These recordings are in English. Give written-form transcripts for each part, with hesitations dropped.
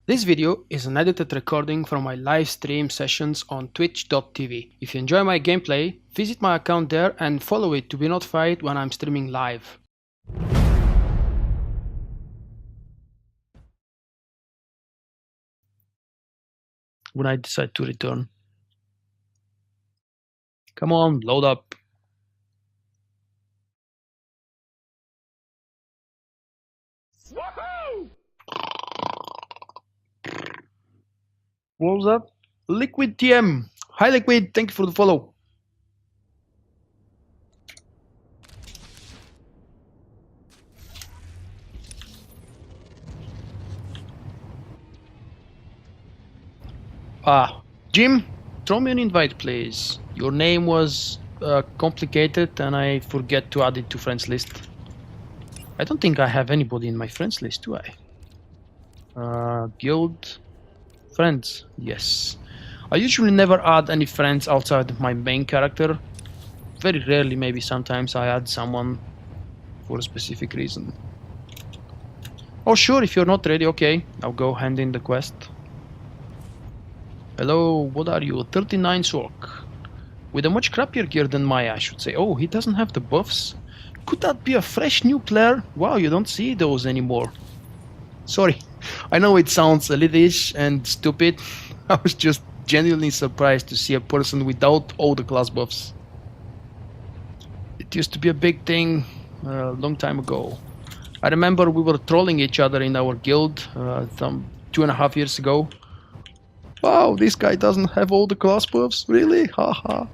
This video is an edited recording from my live stream sessions on Twitch.tv. If you enjoy my gameplay, visit my account there and follow it to be notified when I'm streaming live. When I decide to return. Come on, load up. What was that? Liquid TM. Hi Liquid, thank you for the follow. Jim, throw me an invite please. Your name was complicated and I forget to add it to friends list. I don't think I have anybody in my friends list, do I? Guild friends, yes. I usually never add any friends outside of my main character. Very rarely, maybe sometimes I add someone for a specific reason. Oh sure, if you're not ready, okay, I'll go hand in the quest. Hello, what are you? 39 Sork. With a much crappier gear than Maya, I should say. Oh, he doesn't have the buffs. Could that be a fresh new player? Wow, you don't see those anymore. Sorry, I know it sounds elitish and stupid. I was just genuinely surprised to see a person without all the class buffs. It used to be a big thing a long time ago. I remember we were trolling each other in our guild some 2.5 years ago. Wow, this guy doesn't have all the class buffs, really? Haha.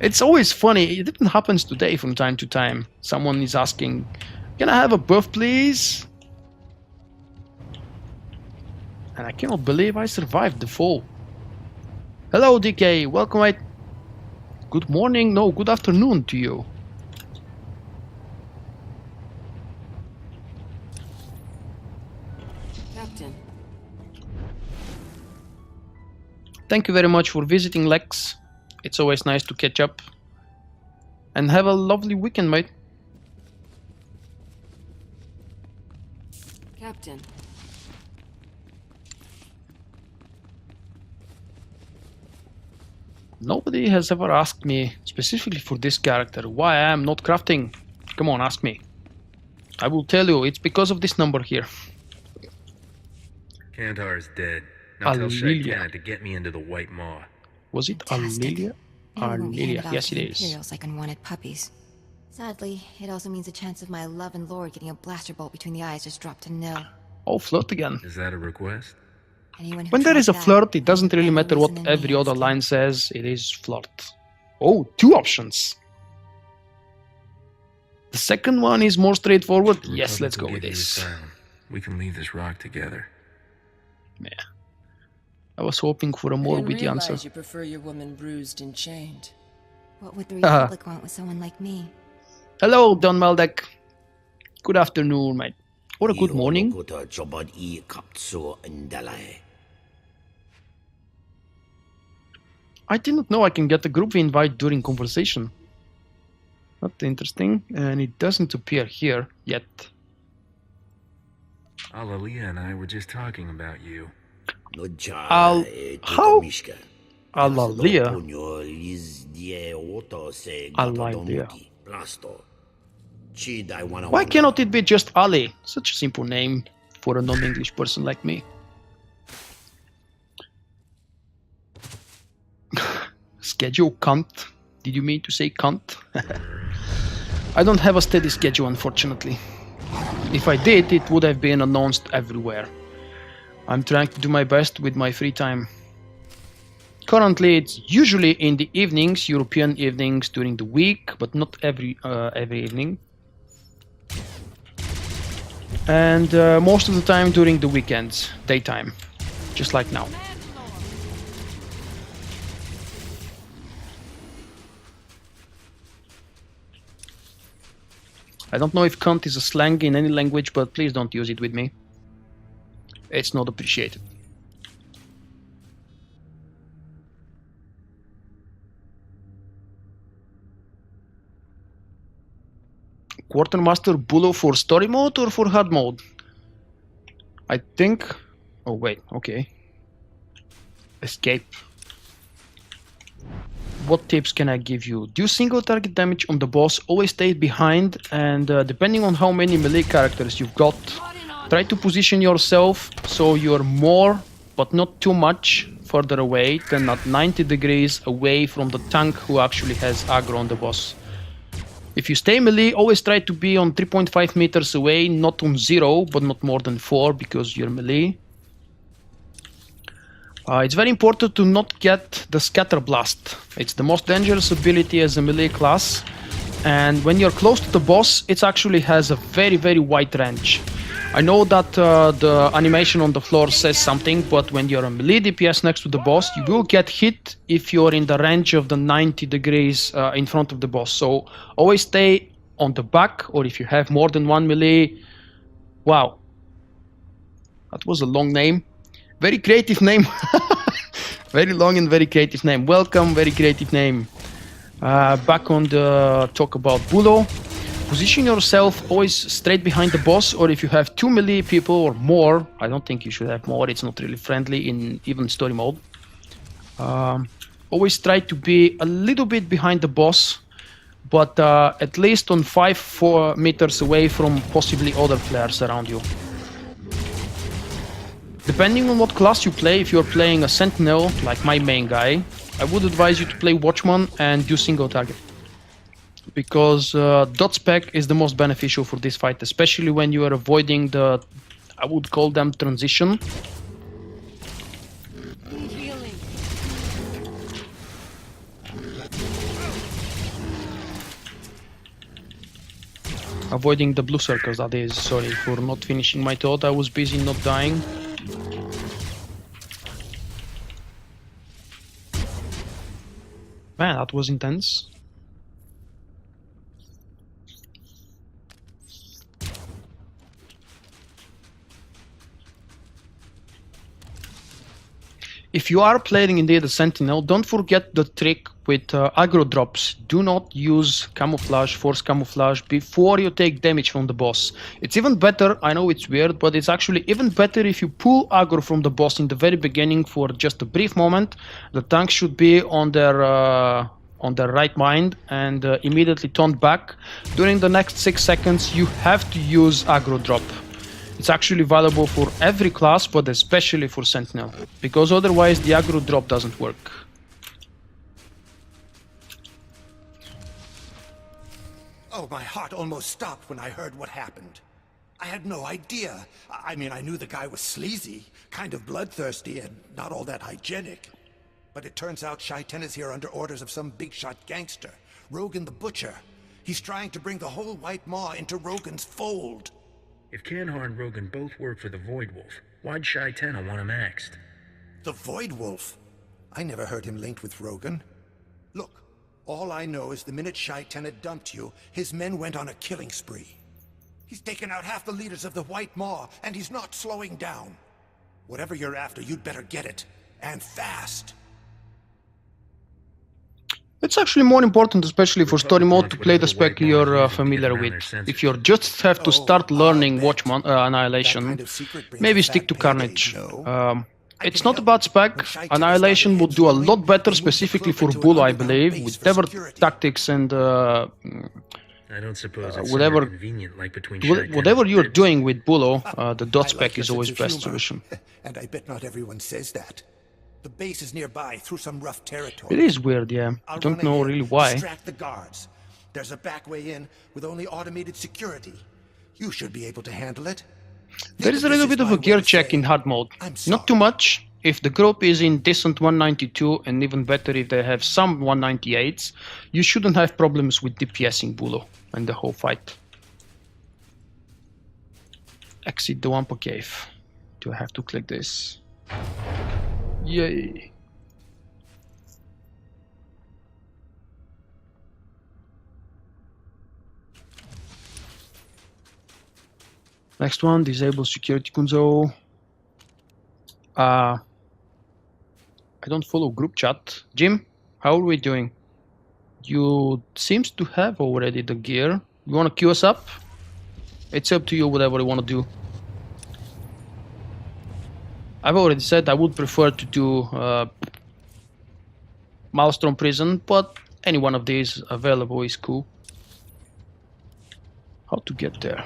It's always funny, it even happens today from time to time. Someone is asking, can I have a buff please? And I cannot believe I survived the fall. Hello DK, welcome. Good morning, no, good afternoon to you. Captain. Thank you very much for visiting, Lex. It's always nice to catch up. And have a lovely weekend, mate. Captain. Nobody has ever asked me, specifically for this character, why I am not crafting. Come on, ask me. I will tell you, it's because of this number here. Kantar is dead. Now tell Ch.2 to get me into the White Maw. Was it Alilia? Alilia, yes it is. Imperials like unwanted puppies. Sadly, it also means the chance of my love and lord getting a blaster bolt between the eyes just dropped to nil. Oh, flirt again. Is that a request? When there is a flirt, it doesn't really matter what every other line says, it is flirt. Oh, 2 options. The second one is more straightforward. Yes, let's go with this. We can leave this rock together. Yeah. I was hoping for a more witty answer. You prefer your woman bruised and chained. What would the Republic want with someone like me? Hello, Don Maldek. Good afternoon, mate. Or a good morning. I didn't know I can get a group invite during conversation. Not interesting, and it doesn't appear here yet. Alalia and I were just talking about you. How? Alalia? Alalia. Why cannot it be just Ali? Such a simple name for a non-English person like me. Schedule cunt? Did you mean to say cunt? I don't have a steady schedule, unfortunately. If I did, it would have been announced everywhere. I'm trying to do my best with my free time. Currently, it's usually in the evenings, European evenings during the week, but not every evening. And most of the time during the weekends, daytime, just like now. I don't know if cunt is a slang in any language, but please don't use it with me. It's not appreciated. Quartermaster Bullo for story mode or for hard mode? I think Oh wait, okay. Escape. What tips can I give you? Do single target damage on the boss, always stay behind, and depending on how many melee characters you've got, try to position yourself so you're more, but not too much, further away than at 90 degrees away from the tank who actually has aggro on the boss. If you stay melee, always try to be on 3.5 meters away, not on 0, but not more than 4 because you're melee. It's very important to not get the Scatter Blast. It's the most dangerous ability as a melee class, and when you're close to the boss, it actually has a very wide range. I know that the animation on the floor says something, but when you're a melee DPS next to the boss, you will get hit if you're in the range of the 90 degrees in front of the boss. So always stay on the back, or if you have more than one melee. Wow, that was a long name. Very creative name. Very long and very creative name. Welcome, very creative name. Back on the talk about Bulo. Position yourself always straight behind the boss, or if you have 2 melee people or more, I don't think you should have more, it's not really friendly in even story mode. Always try to be a little bit behind the boss, but at least on 4 meters away from possibly other players around you. Depending on what class you play, if you're playing a Sentinel, like my main guy, I would advise you to play Watchman and do single target. Because dot spec is the most beneficial for this fight, especially when you are avoiding the, I would call them transition. Avoiding the blue circles, that is. Sorry for not finishing my thought, I was busy not dying. Man, that was intense. If you are playing indeed a Sentinel, don't forget the trick with aggro drops. Do not use camouflage, force camouflage before you take damage from the boss. It's even better, I know it's weird, but it's actually even better if you pull aggro from the boss in the very beginning for just a brief moment. The tank should be on their right mind and immediately turn back. During the next 6 seconds, you have to use aggro drop. It's actually valuable for every class, but especially for Sentinel, because otherwise the aggro drop doesn't work. Oh, my heart almost stopped when I heard what happened. I had no idea. I mean, I knew the guy was sleazy, kind of bloodthirsty, and not all that hygienic. But it turns out Ch.2 is here under orders of some big-shot gangster, Rogan the Butcher. He's trying to bring the whole White Maw into Rogan's fold. If Kanhar and Rogan both work for the Void Wolf, why'd Ch.2 want him axed? The Void Wolf? I never heard him linked with Rogan. Look, all I know is the minute Ch.2 dumped you, his men went on a killing spree. He's taken out half the leaders of the White Maw, and he's not slowing down. Whatever you're after, you'd better get it. And fast. It's actually more important, especially for story mode, to play the spec you're familiar with. If you just have to start learning Watchman Annihilation, maybe stick to Carnage. It's not about spec. Annihilation would do a lot better, specifically for Bulo, I believe, with whatever tactics and I don't suppose it's whatever convenient, like between Ch.2 and whatever you're Eclipse. doing with Bulo, the dot I spec like your is always sense of best humor. solution. And I bet not everyone says that. The base is nearby, through some rough territory. It is weird, yeah. I I'll don't run know ahead, really why. Distract the guards. There's a back way in with only automated security. You should be able to handle it. There is a little bit of a gear check in hard mode. Not too much. If the group is in decent 192, and even better if they have some 198s, you shouldn't have problems with DPSing Bulo and the whole fight. Exit the Wampa Cave. Do I have to click this? Yay! Next one, disable security console. I don't follow group chat. Jim, how are we doing? You seems to have already the gear. You wanna queue us up? It's up to you, whatever you wanna do. I've already said I would prefer to do Maelstrom Prison, but any one of these available is cool. How to get there?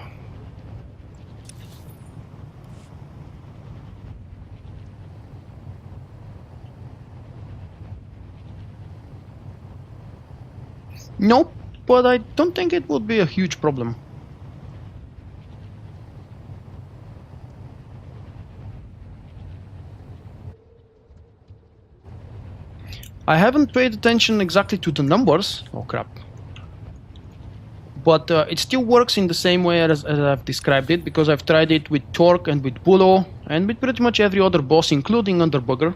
Nope, but I don't think it would be a huge problem. I haven't paid attention exactly to the numbers. Oh crap. But it still works in the same way as I've described it, because I've tried it with Torque and with Bulo and with pretty much every other boss, including Underbugger.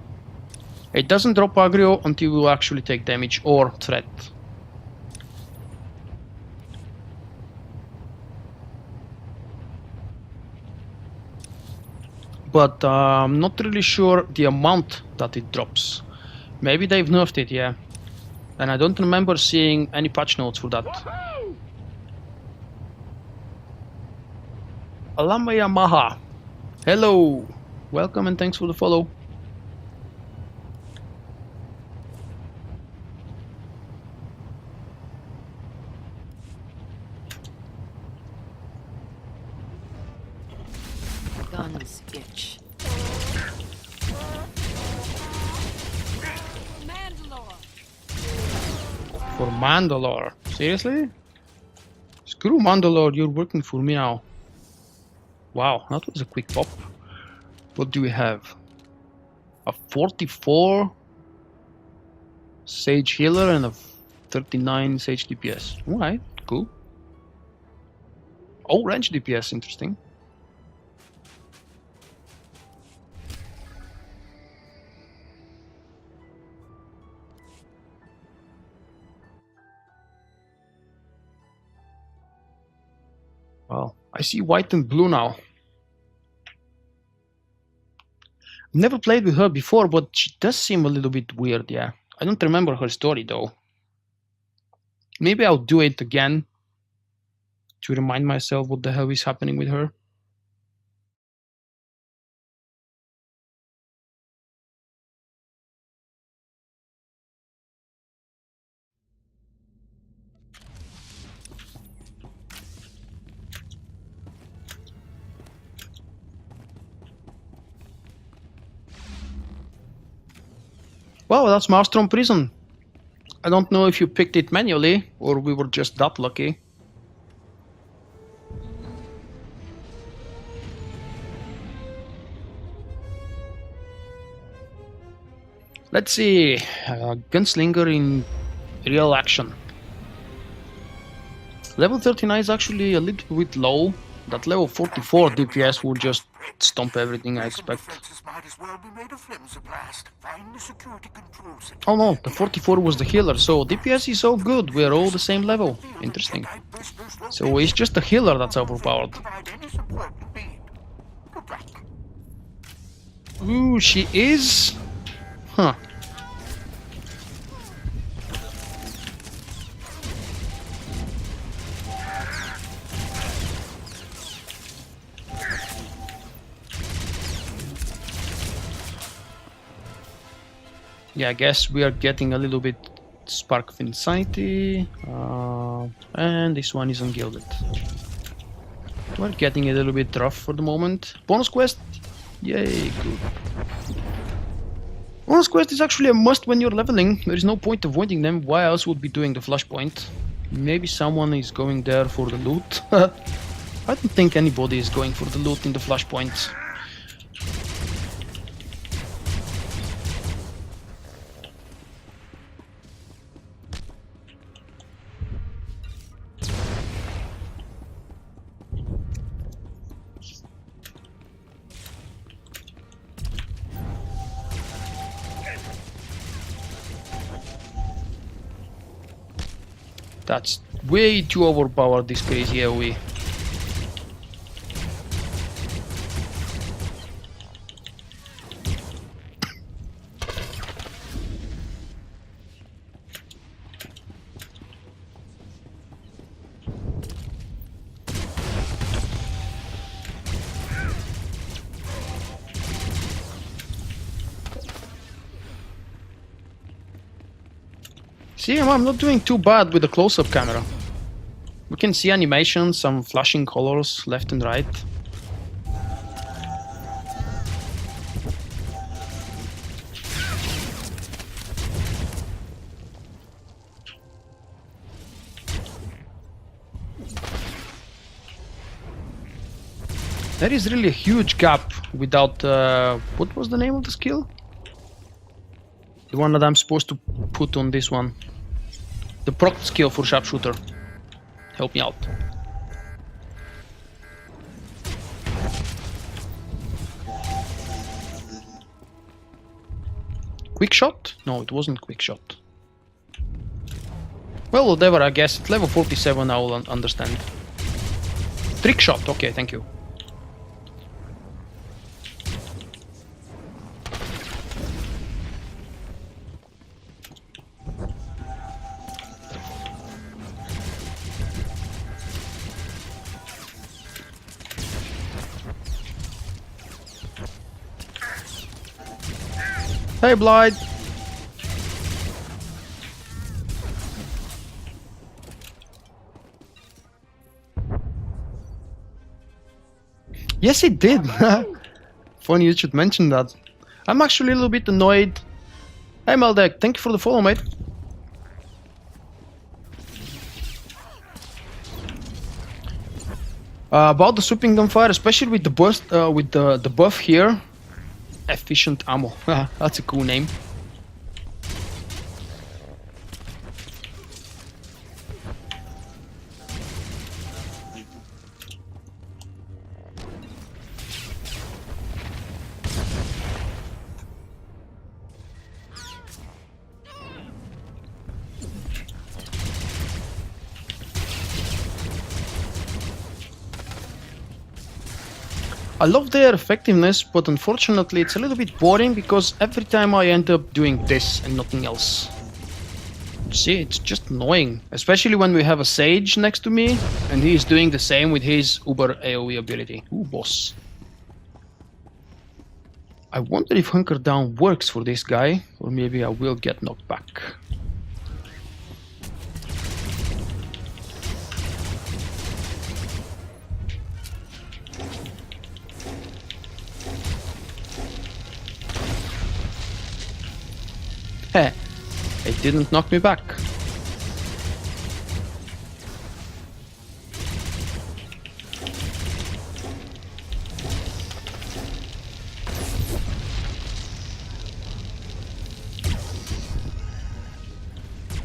It doesn't drop aggro until you actually take damage or threat. But I'm not really sure the amount that it drops. Maybe they've nerfed it, yeah. And I don't remember seeing any patch notes for that. Alamaya Maha. Hello. Welcome and thanks for the follow. Guns itch. For Mandalore. Seriously? Screw Mandalore, you're working for me now. Wow, that was a quick pop. What do we have? A 44 Sage Healer and a 39 Sage DPS. Alright, cool. Oh, range DPS, interesting. Well, I see white and blue now. Never played with her before, but she does seem a little bit weird, yeah. I don't remember her story though. Maybe I'll do it again to remind myself what the hell is happening with her. Well, that's Maelstrom Prison. I don't know if you picked it manually or we were just that lucky. Let's see, Gunslinger in real action. Level 39 is actually a little bit low. That level 44 DPS will just stomp everything, I expect. Oh no, the 44 was the healer, so DPS is so good, we're all the same level. Interesting. So it's just the healer that's overpowered. Ooh, she is? Huh. Yeah, I guess we are getting a little bit Spark of Insanity, and this one is ungilded. We're getting a little bit rough for the moment. Bonus quest? Yay, good. Bonus quest is actually a must when you're leveling. There is no point avoiding them. Why else would be doing the flashpoint? Maybe someone is going there for the loot. I don't think anybody is going for the loot in the flashpoint. That's way too overpowered, this crazy AoE. See, I'm not doing too bad with the close-up camera. We can see animations, some flashing colors left and right. There is really a huge gap without... what was the name of the skill? The one that I'm supposed to put on this one. The proc skill for sharpshooter. Help me out. Quick shot? No, it wasn't quick shot. Well, whatever, I guess. At level 47 I will understand. Trick shot, okay, thank you. Hey, Blight! Yes, it did! Funny you should mention that. I'm actually a little bit annoyed. Hey, Meldek, thank you for the follow, mate. About the sweeping gunfire, especially with the burst, with the buff here. Efficient ammo. That's a cool name. I love their effectiveness, but unfortunately it's a little bit boring because every time I end up doing this and nothing else. See, it's just annoying, especially when we have a Sage next to me and he is doing the same with his Uber AoE ability. Ooh, boss. I wonder if Hunker Down works for this guy, or maybe I will get knocked back. It didn't knock me back.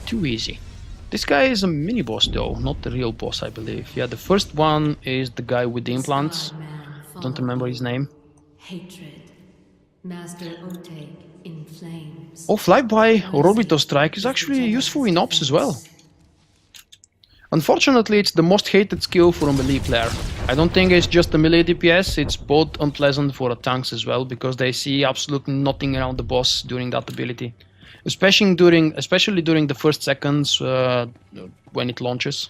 Too easy. This guy is a mini boss though, not the real boss, I believe. Yeah, the first one is the guy with the implants. Don't remember his name. Hatred. Master Oteg in flames. Oh, Flyby or Orbital Strike is actually useful in ops as well. Unfortunately, it's the most hated skill for a melee player. I don't think it's just a melee DPS, it's both unpleasant for tanks as well, because they see absolutely nothing around the boss during that ability. Especially during the first seconds when it launches.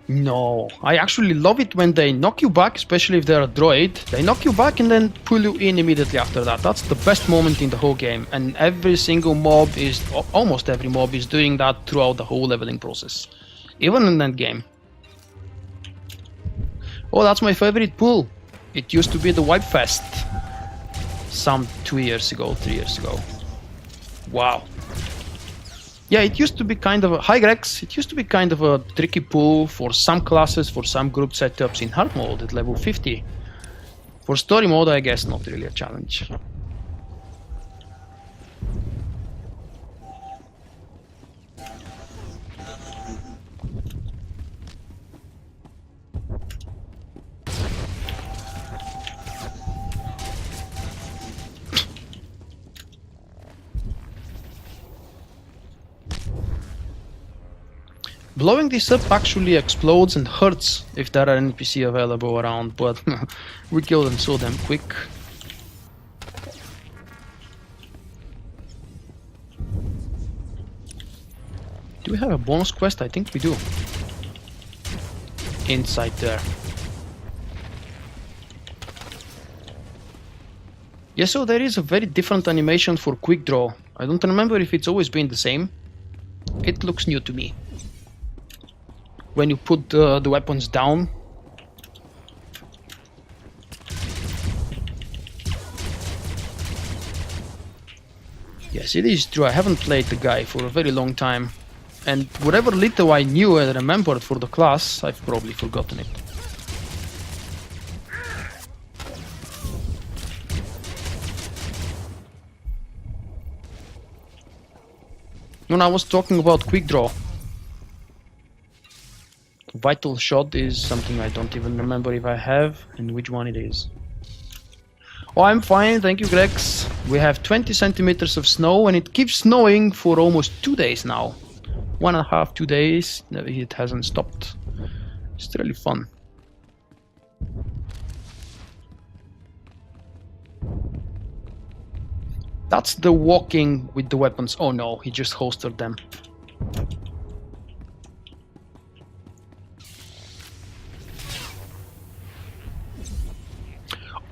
No, I actually love it when they knock you back, especially if they're a droid. They knock you back and then pull you in immediately after that. That's the best moment in the whole game, and every single mob is, almost every mob is doing that throughout the whole leveling process. Even in that game. Oh, that's my favorite pull. It used to be the Wipe Fest. Some 2 years ago, 3 years ago. Wow. Yeah, it used to be kind of a... Hi Grex! It used to be kind of a tricky pull for some classes, for some group setups in hard mode at level 50. For story mode, I guess not really a challenge. Blowing this up actually explodes and hurts if there are NPC available around, but we kill them so damn quick. we have a bonus quest? I think we do. Inside there. Yeah, so there is a very different animation for quick draw. I don't remember if it's always been the same. It looks new to me. When you put the weapons down. Yes, it is true. I haven't played the guy for a very long time. And whatever little I knew and remembered for the class, I've probably forgotten it. When I was talking about quick draw, vital shot is something I don't even remember if I have and which one it is. Oh, I'm fine, thank you, Grex. We have 20 centimeters of snow and it keeps snowing for almost 2 days now. 1.5, 2 days, it hasn't stopped. It's really fun. That's the walking with the weapons. Oh no, he just holstered them.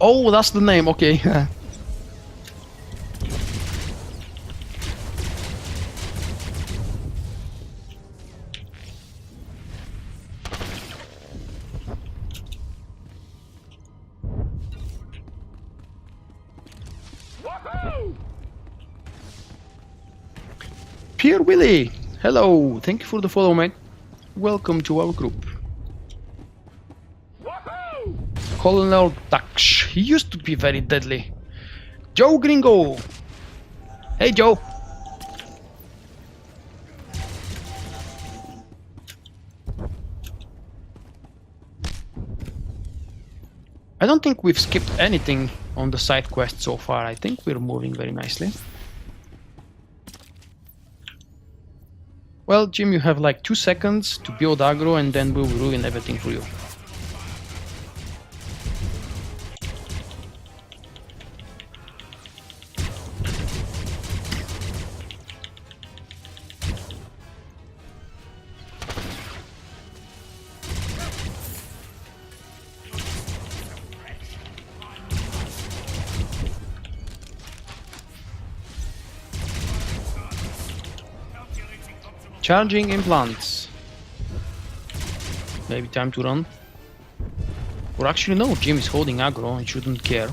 Oh, that's the name, okay. Pierre Willie, hello, thank you for the follow, mate. Welcome to our group. Colonel Daksh, he used to be very deadly. Joe Gringo, hey Joe. I don't think we've skipped anything on the side quest so far. I think we're moving very nicely. Well, Jim, you have like 2 seconds to build aggro and then we'll ruin everything for you. Charging implants. Maybe time to run. Or actually no, Jim is holding aggro and shouldn't care.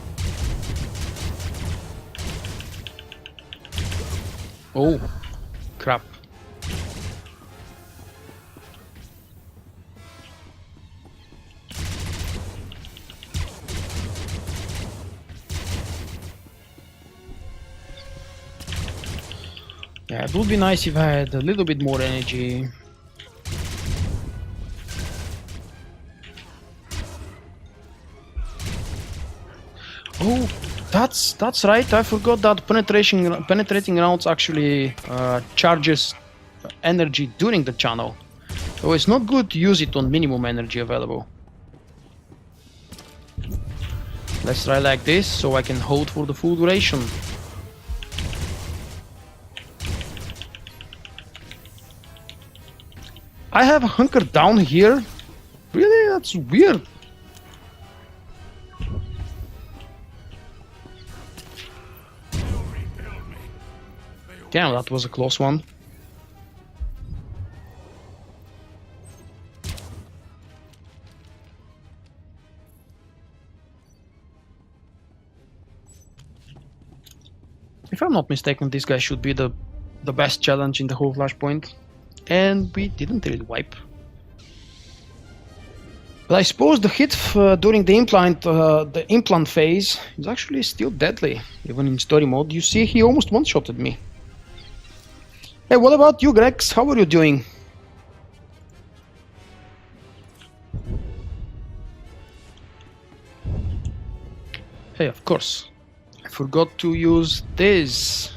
Oh, crap. Yeah, it would be nice if I had a little bit more energy. Oh, that's right. I forgot that penetrating rounds actually charges energy during the channel. So it's not good to use it on minimum energy available. Let's try like this so I can hold for the full duration. I have hunkered down here? Really? That's weird. Damn, that was a close one. If I'm not mistaken, this guy should be the best challenge in the whole Flashpoint. And we didn't really wipe. But I suppose the hit during the implant phase is actually still deadly, even in story mode. You see, he almost one-shotted me. Hey, what about you, Grex? How are you doing? Hey, of course. I forgot to use this.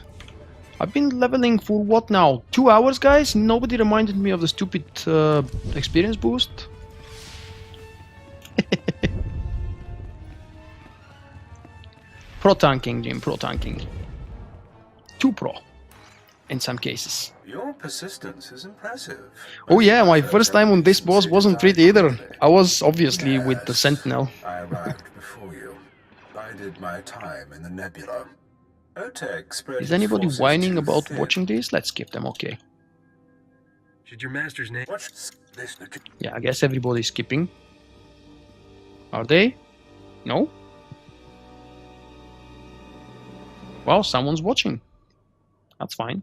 I've been leveling for what now? 2 hours, guys? Nobody reminded me of the stupid experience boost. Pro tanking, Jim, pro tanking. 2 pro. in some cases. Your persistence is impressive. Oh yeah, my first time on this boss wasn't pretty either. I was obviously with the Sentinel. I arrived before you. Bided my time in the nebula. Otek spread Is his anybody forces whining too about thin. watching this? Let's skip them, okay. Should your master's name... What's this? Yeah, I guess everybody's skipping. Are they? No? Well, someone's watching. That's fine.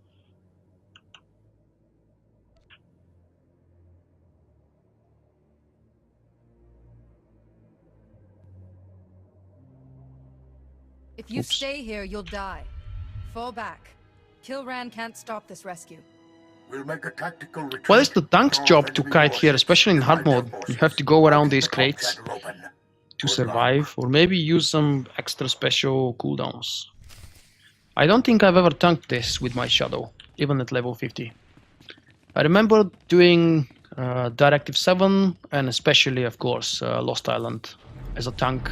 If you Oops. stay here, you'll die. Fall back. Kilran can't stop this rescue. We'll make a tactical retreat. What is the tank's job to kite here, especially in hard mode? You have to go around these crates to survive, or maybe use some extra special cooldowns. I don't think I've ever tanked this with my Shadow, even at level 50. I remember doing Directive 7, and especially, of course, Lost Island as a tank.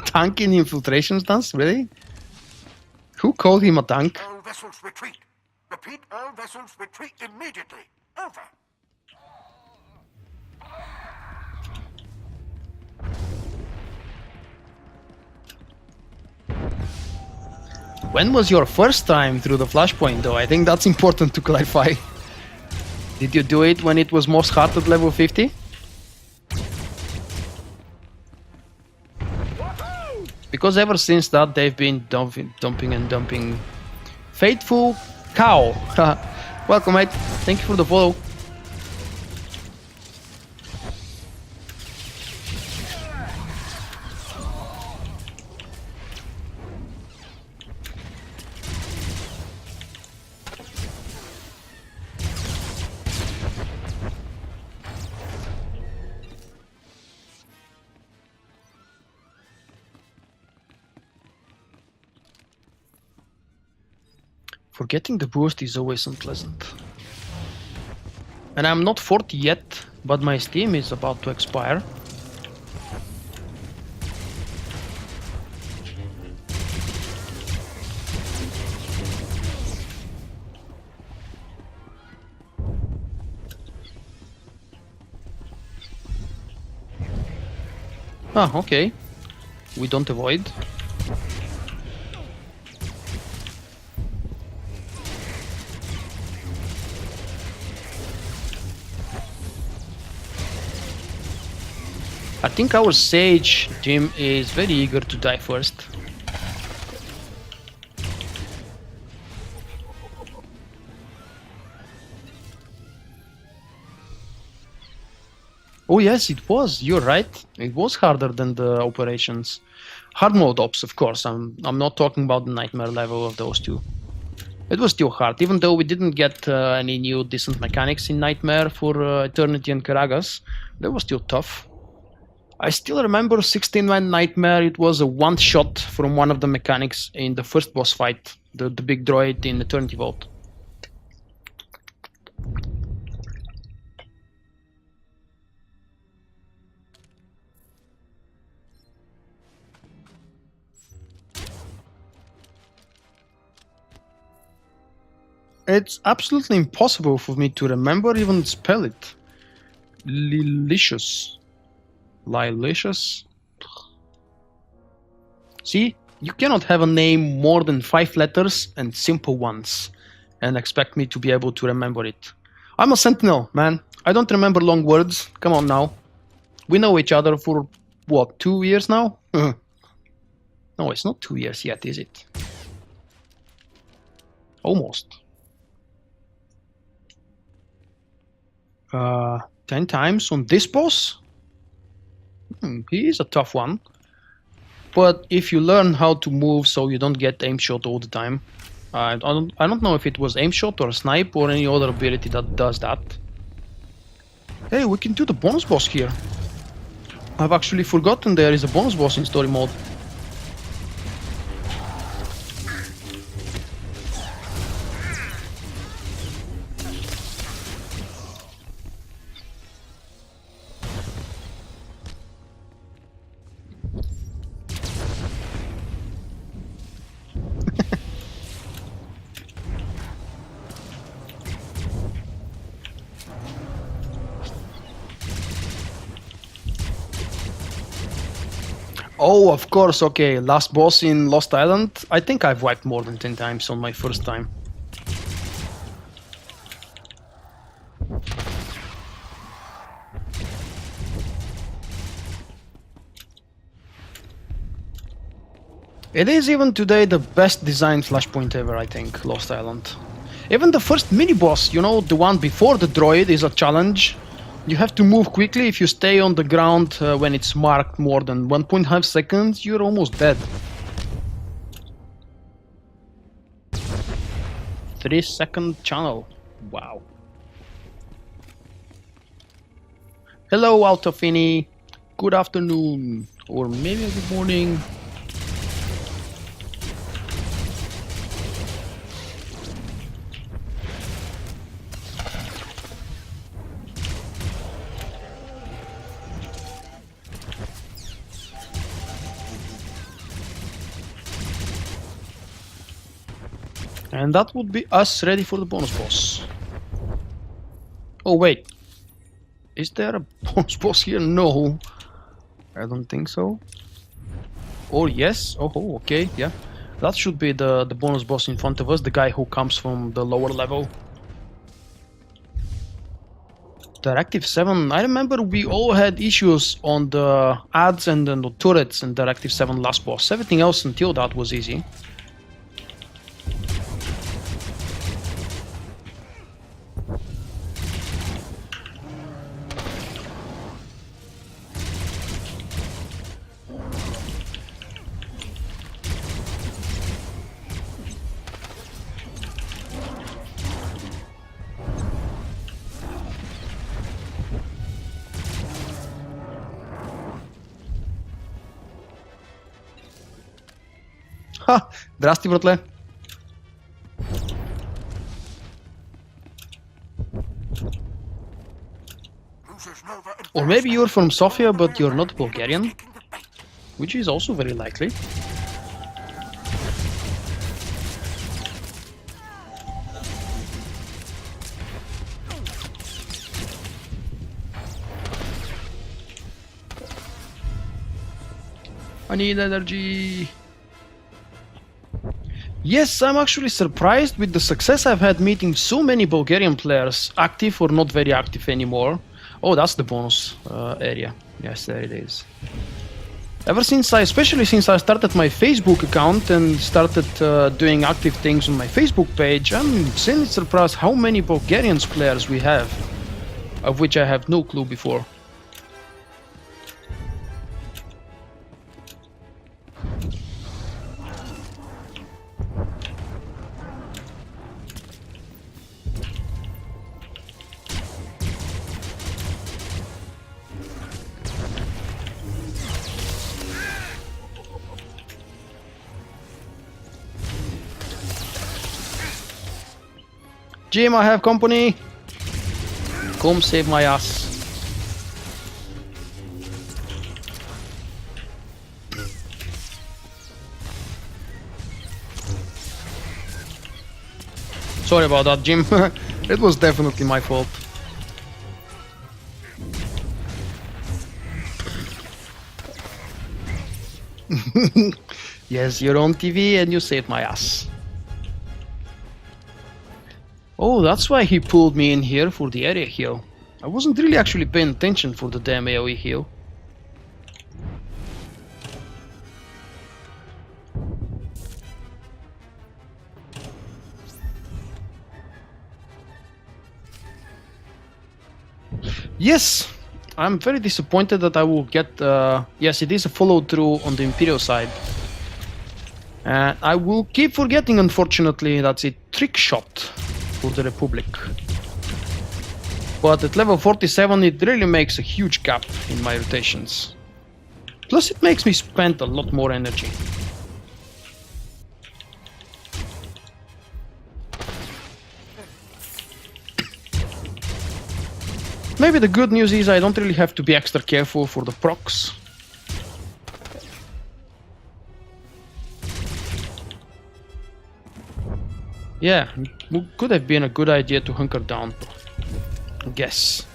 Tank in infiltration stance? Really? Who called him a tank? All vessels retreat. Repeat, all vessels retreat immediately. Over. When was your first time through the flashpoint, though? I think that's important to clarify. Did you do it when it was most hard at level 50? Because ever since that, they've been dumping and dumping. Faithful Cow. Welcome, mate. Thank you for the follow. Forgetting the boost is always unpleasant. And I'm not 40 yet, but my Steam is about to expire. Ah, okay. We don't avoid. I think our Sage team is very eager to die first. Oh yes, it was. You're right. It was harder than the operations. Hard mode ops, of course. I'm not talking about the nightmare level of those two. It was still hard, even though we didn't get any new decent mechanics in Nightmare for Eternity and Karagas. They were still tough. I still remember 16-man Nightmare. It was a one-shot from one of the mechanics in the first boss fight, the big droid in Eternity Vault. It's absolutely impossible for me to remember even spell it. Lilicious. Lilicious. See, you cannot have a name more than 5 letters and simple ones and expect me to be able to remember it. I'm a Sentinel, man. I don't remember long words. Come on now. We know each other for, what, 2 years now? No, it's not 2 years yet, is it? Almost. 10 times on this boss? He is a tough one. But if you learn how to move so you don't get aim shot all the time. I don't know if it was aim shot or snipe or any other ability that does that. Hey, we can do the bonus boss here. I've actually forgotten there is a bonus boss in story mode. Oh, of course, okay. Last boss in Lost Island. I think I've wiped more than 10 times on my first time. It is even today the best designed flashpoint ever, I think, Lost Island. Even the first mini-boss, you know, the one before the droid, is a challenge. You have to move quickly. If you stay on the ground when it's marked more than 1.5 seconds, you're almost dead. 3-second channel. Wow. Hello, Altofini. Good afternoon. Or maybe good morning. And that would be us ready for the bonus boss. Oh wait, is there a bonus boss here? No, I don't think so. Or yes, oh okay, yeah. That should be the bonus boss in front of us, the guy who comes from the lower level. Directive 7, I remember we all had issues on the ads and the turrets in Directive 7 last boss. Everything else until that was easy. Ха! Здрасти, братле! Or maybe you're from Sofia, but you're not Bulgarian, which is also very likely. I need energy. Yes, I'm actually surprised with the success I've had meeting so many Bulgarian players, active or not very active anymore. Oh, that's the bonus area. Yes, there it is. Ever since especially since I started my Facebook account and started doing active things on my Facebook page, I'm simply surprised how many Bulgarian players we have, of which I have no clue before. Jim, I have company. Come save my ass. Sorry about that, Jim. It was definitely my fault. Yes, you're on TV and you saved my ass. Oh, that's why he pulled me in here for the area heal. I wasn't really actually paying attention for the damn AoE heal. Yes, I'm very disappointed that I will get... yes, it is a follow-through on the Imperial side. I will keep forgetting, unfortunately, that's a trick shot for the Republic. But at level 47 it really makes a huge gap in my rotations. Plus it makes me spend a lot more energy. Maybe the good news is I don't really have to be extra careful for the procs. Yeah, could have been a good idea to hunker down, I guess.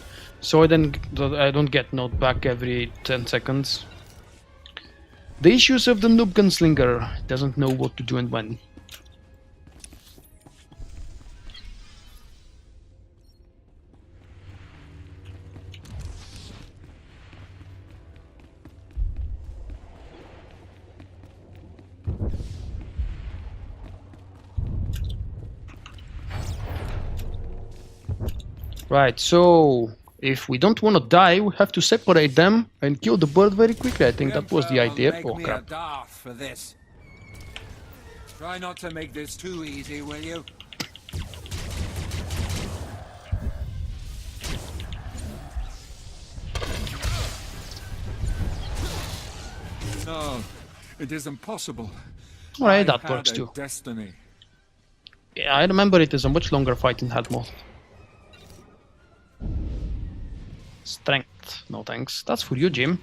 So I don't get knocked back every 10 seconds. The issues of the noob gunslinger doesn't know what to do and when. Right, so if we don't want to die, we have to separate them and kill the bird very quickly. I think that was the idea. Oh crap. For this. Try not to make this too easy, will you? No, it is impossible. Alright, that works too. Destiny. Yeah, I remember it is a much longer fight in hard mode. Strength, no thanks. That's for you, Jim.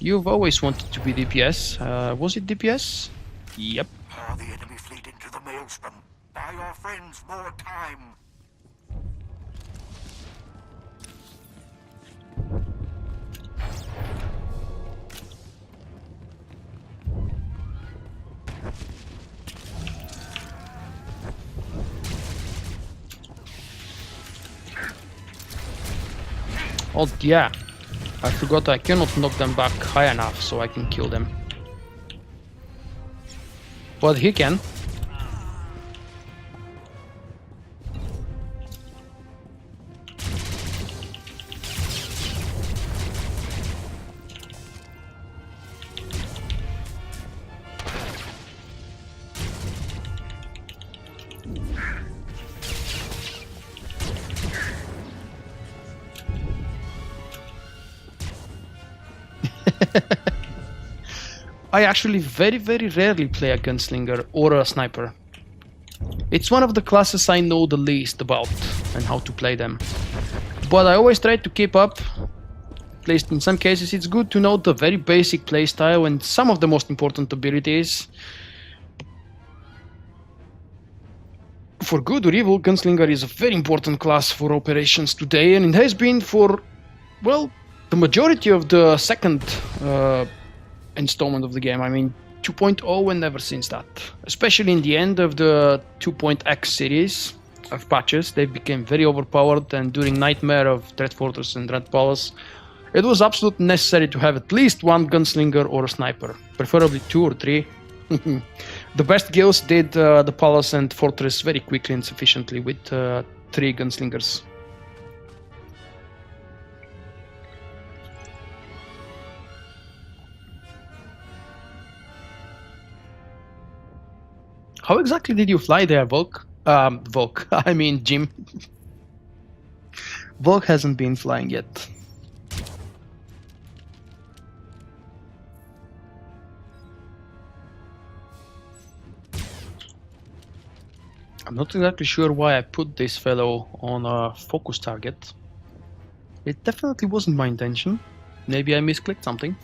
You've always wanted to be DPS. Was it DPS? Yep. Hurl the enemy fleet into the maelstrom. Buy your friends more time. Oh yeah, I forgot I cannot knock them back high enough so I can kill them. But he can. I actually very rarely play a gunslinger or a sniper. It's one of the classes I know the least about and how to play them. But I always try to keep up. At least in some cases it's good to know the very basic playstyle and some of the most important abilities. For good or evil, Gunslinger is a very important class for operations today, and it has been for, well, the majority of the second installment of the game. I mean, 2.0 and ever since that. Especially in the end of the 2.x series of patches, they became very overpowered, and during Nightmare of Dread Fortress and Dread Palace, it was absolutely necessary to have at least one Gunslinger or a Sniper, preferably 2 or 3. The best guilds did the Palace and Fortress very quickly and sufficiently with 3 Gunslingers. How exactly did you fly there, Volk? Volk, I mean Jim. Volk hasn't been flying yet. I'm not exactly sure why I put this fellow on a focus target. It definitely wasn't my intention. Maybe I misclicked something.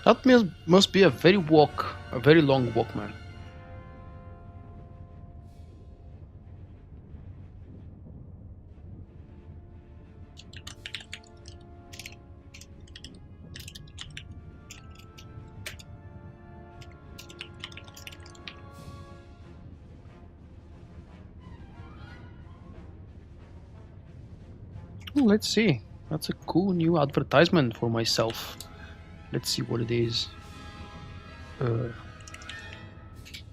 That must be a very long walk, man. Oh, let's see. That's a cool new advertisement for myself. Let's see what it is.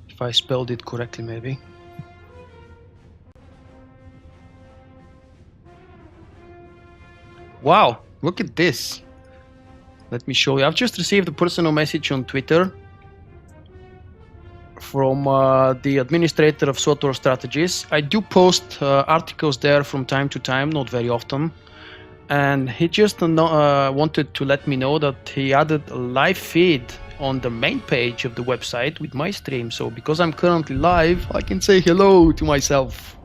If I spelled it correctly, maybe. Wow, look at this. Let me show you. I've just received a personal message on Twitter from the administrator of SWTOR strategies. I do post articles there from time to time, not very often. And he just wanted to let me know that he added a live feed on the main page of the website with my stream. So because I'm currently live, I can say hello to myself.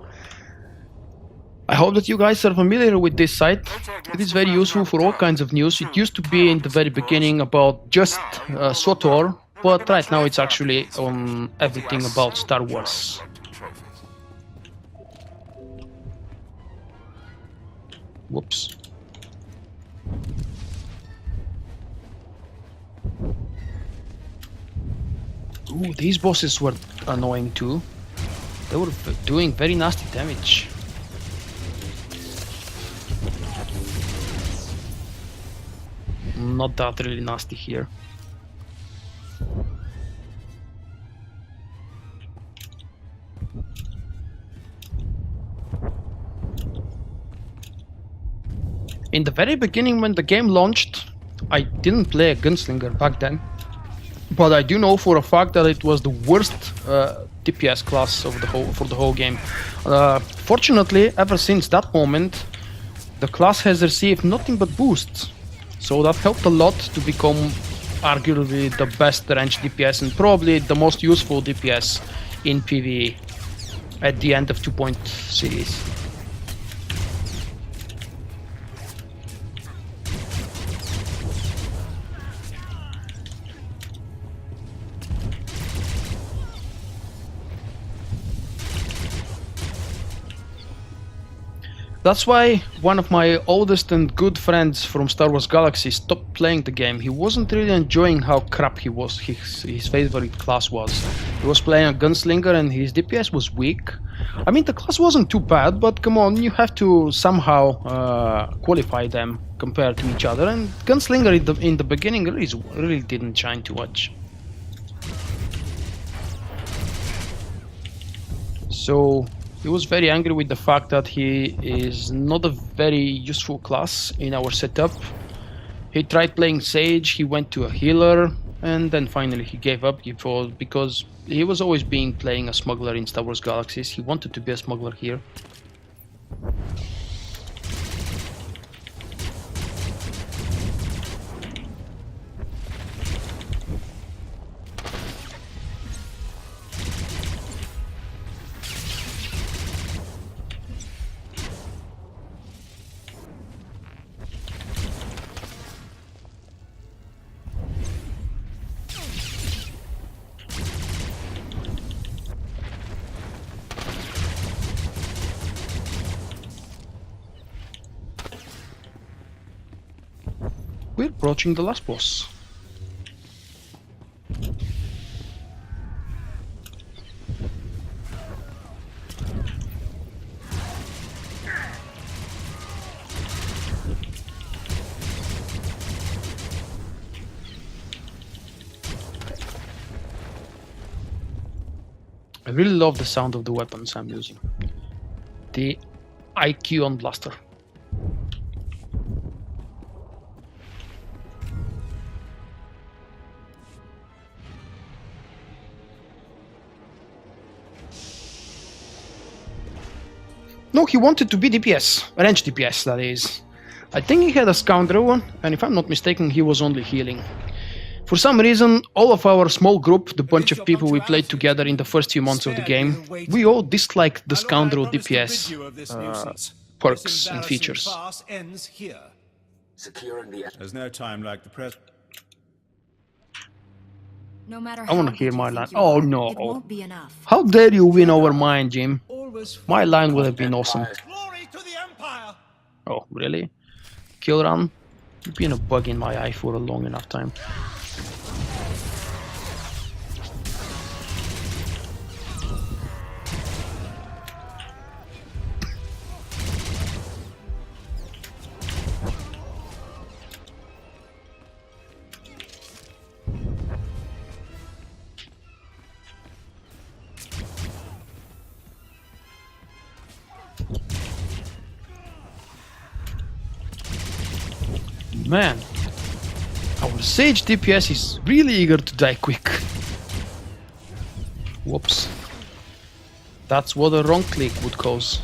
I hope that you guys are familiar with this site. It is very useful for all kinds of news. It used to be in the very beginning about just SWTOR, but right now it's actually on everything about Star Wars. Whoops. Ooh, these bosses were annoying too. They were doing very nasty damage. Not that really nasty here. In the very beginning when the game launched, I didn't play a Gunslinger back then. But I do know for a fact that it was the worst DPS class of for the whole game. Fortunately, ever since that moment, the class has received nothing but boosts. So that helped a lot to become arguably the best ranged DPS and probably the most useful DPS in PvE at the end of 2 series. That's why one of my oldest and good friends from Star Wars Galaxy stopped playing the game. He wasn't really enjoying how crap his favorite class was. He was playing a Gunslinger and his DPS was weak. I mean, the class wasn't too bad, but come on, you have to somehow qualify them compared to each other. And Gunslinger in the beginning really didn't shine too much. So he was very angry with the fact that he is not a very useful class in our setup. He tried playing Sage, he went to a healer, and then finally he gave up because he was always playing a smuggler in Star Wars Galaxies. He wanted to be a smuggler here. We're approaching the last boss. I really love the sound of the weapons I'm using. The IQ on Blaster. No, he wanted to be DPS, range DPS that is. I think he had a Scoundrel, and if I'm not mistaken, he was only healing. For some reason, all of our small group, the bunch of people we played together in the first few months of the game, we all disliked the Scoundrel DPS perks and features. There's no time like the present. No matter I want to how hear good my you line. think you Oh are, no. it won't be enough. How dare you win over mine, Jim? My line would have been awesome. Glory to the Empire! Oh, really? Kill run? You've been a bug in my eye for a long enough time. Man, our Sage DPS is really eager to die quick. Whoops. That's what a wrong click would cause.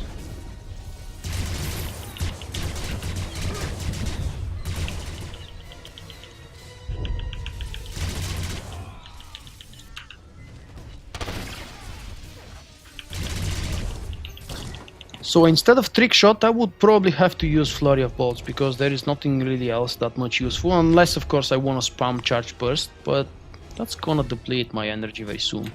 So instead of trick shot, I would probably have to use flurry of bolts, because there is nothing really else that much useful, unless of course I want to spam charge burst, but that's gonna deplete my energy very soon.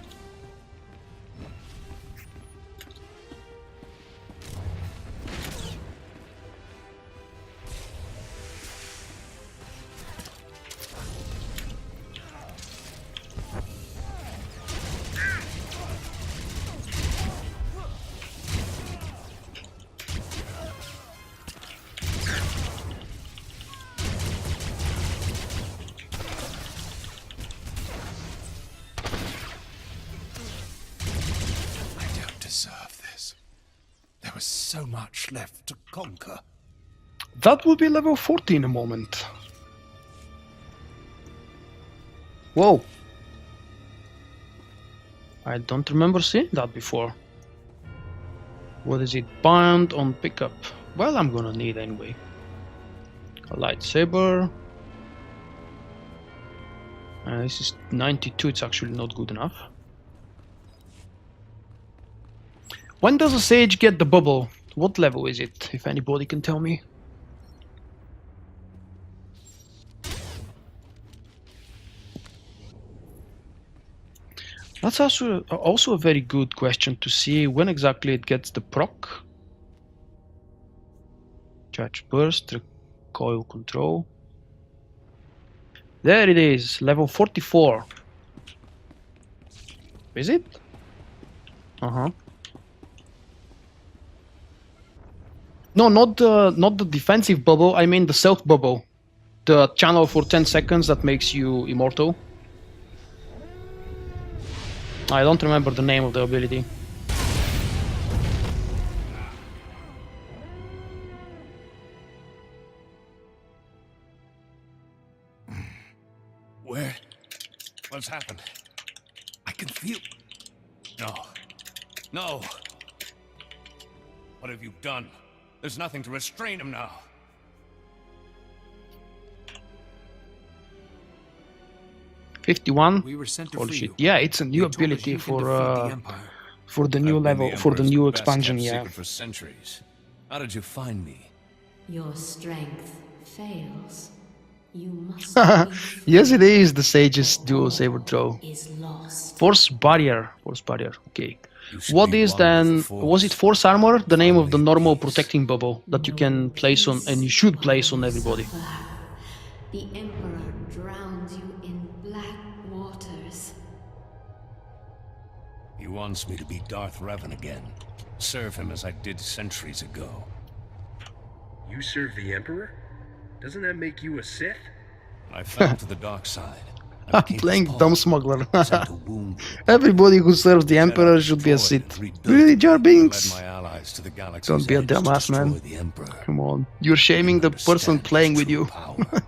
So much left to conquer. That will be level 40 in a moment. Whoa. I don't remember seeing that before. What is it? Bound on pickup. Well, I'm gonna need anyway. A lightsaber. This is 92, it's actually not good enough. When does a Sage get the bubble? What level is it, if anybody can tell me? That's also a very good question to see when exactly it gets the proc. Charge burst, recoil control. There it is, level 44. Is it? Uh-huh. No, not the defensive bubble, I mean the stealth bubble. The channel for 10 seconds that makes you immortal. I don't remember the name of the ability. Where? What's happened? I can feel... No. No! What have you done? There's nothing to restrain him now. We were sent to Oh free shit. you. Yeah, it's a new They told us ability you can defeat the Empire. for the new level, for the new expansion, yeah. For centuries. How did you find me? Your strength fails. You must Yes, it is the Sage's dual saber throw. is lost. Force barrier. Okay. You should What be is one then? with the Force. Was it Force armor? The name of the Finally, normal peace. protecting bubble that you can place on, and you should place on everybody. The Emperor drowns you in black waters. He wants me to be Darth Revan again. Serve him as I did centuries ago. You serve the Emperor? Doesn't that make you a Sith? I fell to the dark side. I'm playing dumb smuggler. Sent to wound Everybody who serves the Emperor should be a Sith. Really, JarBinks? led my allies to the galaxy's Don't be a edge to dumbass, man. destroy the Emperor. Come on. You're shaming the person Understand playing his with true you. power.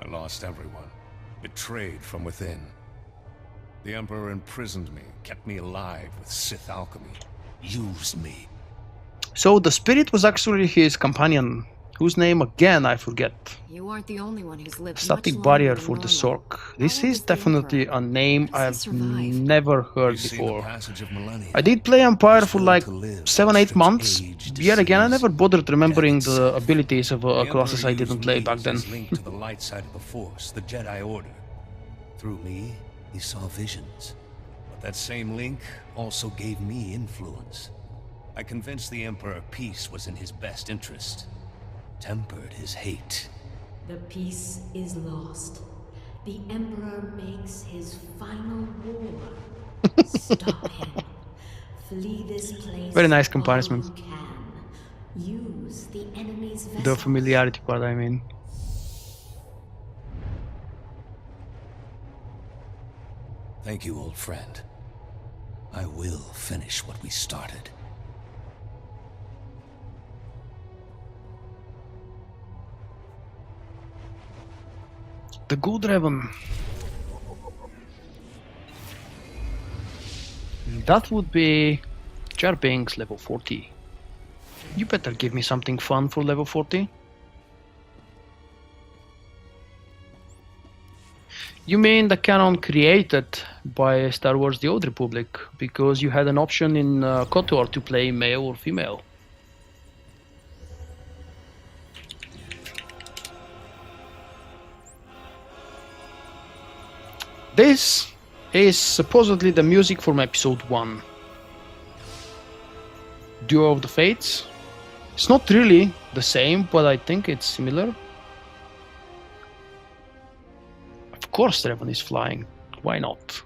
I lost everyone. Betrayed from within. The Emperor imprisoned me, kept me alive with Sith alchemy. Used me. So the spirit was actually his companion, whose name again I forget. You aren't the only one who's lived Static much barrier longer for than the normal. Sork. This How is old the definitely Emperor? a name How I've does he survive? never heard You've seen the before. passage of millennia. I did play Empire He's for willing like to live 7-8 through months. age, Yet again, I disease, never bothered remembering death the itself. abilities of The classes I Emperor didn't used play me back as then. his link to the light side of the Force, the Jedi Order. Through me, he saw visions. But that same link also gave me influence. I convinced the Emperor peace was in his best interest. Tempered his hate. The peace is lost. The Emperor makes his final war. Stop him. Flee this place. Very nice while comparison. you can. Use the enemy's The vessels. familiarity part, I mean. Thank you, old friend. I will finish what we started. The good Revan. That would be JarBinks level 40. You better give me something fun for level 40. You mean the canon created by Star Wars The Old Republic, because you had an option in KOTOR to play male or female. This is supposedly the music from episode 1. Duel of the Fates. It's not really the same, but I think it's similar. Of course Revan is flying. Why not?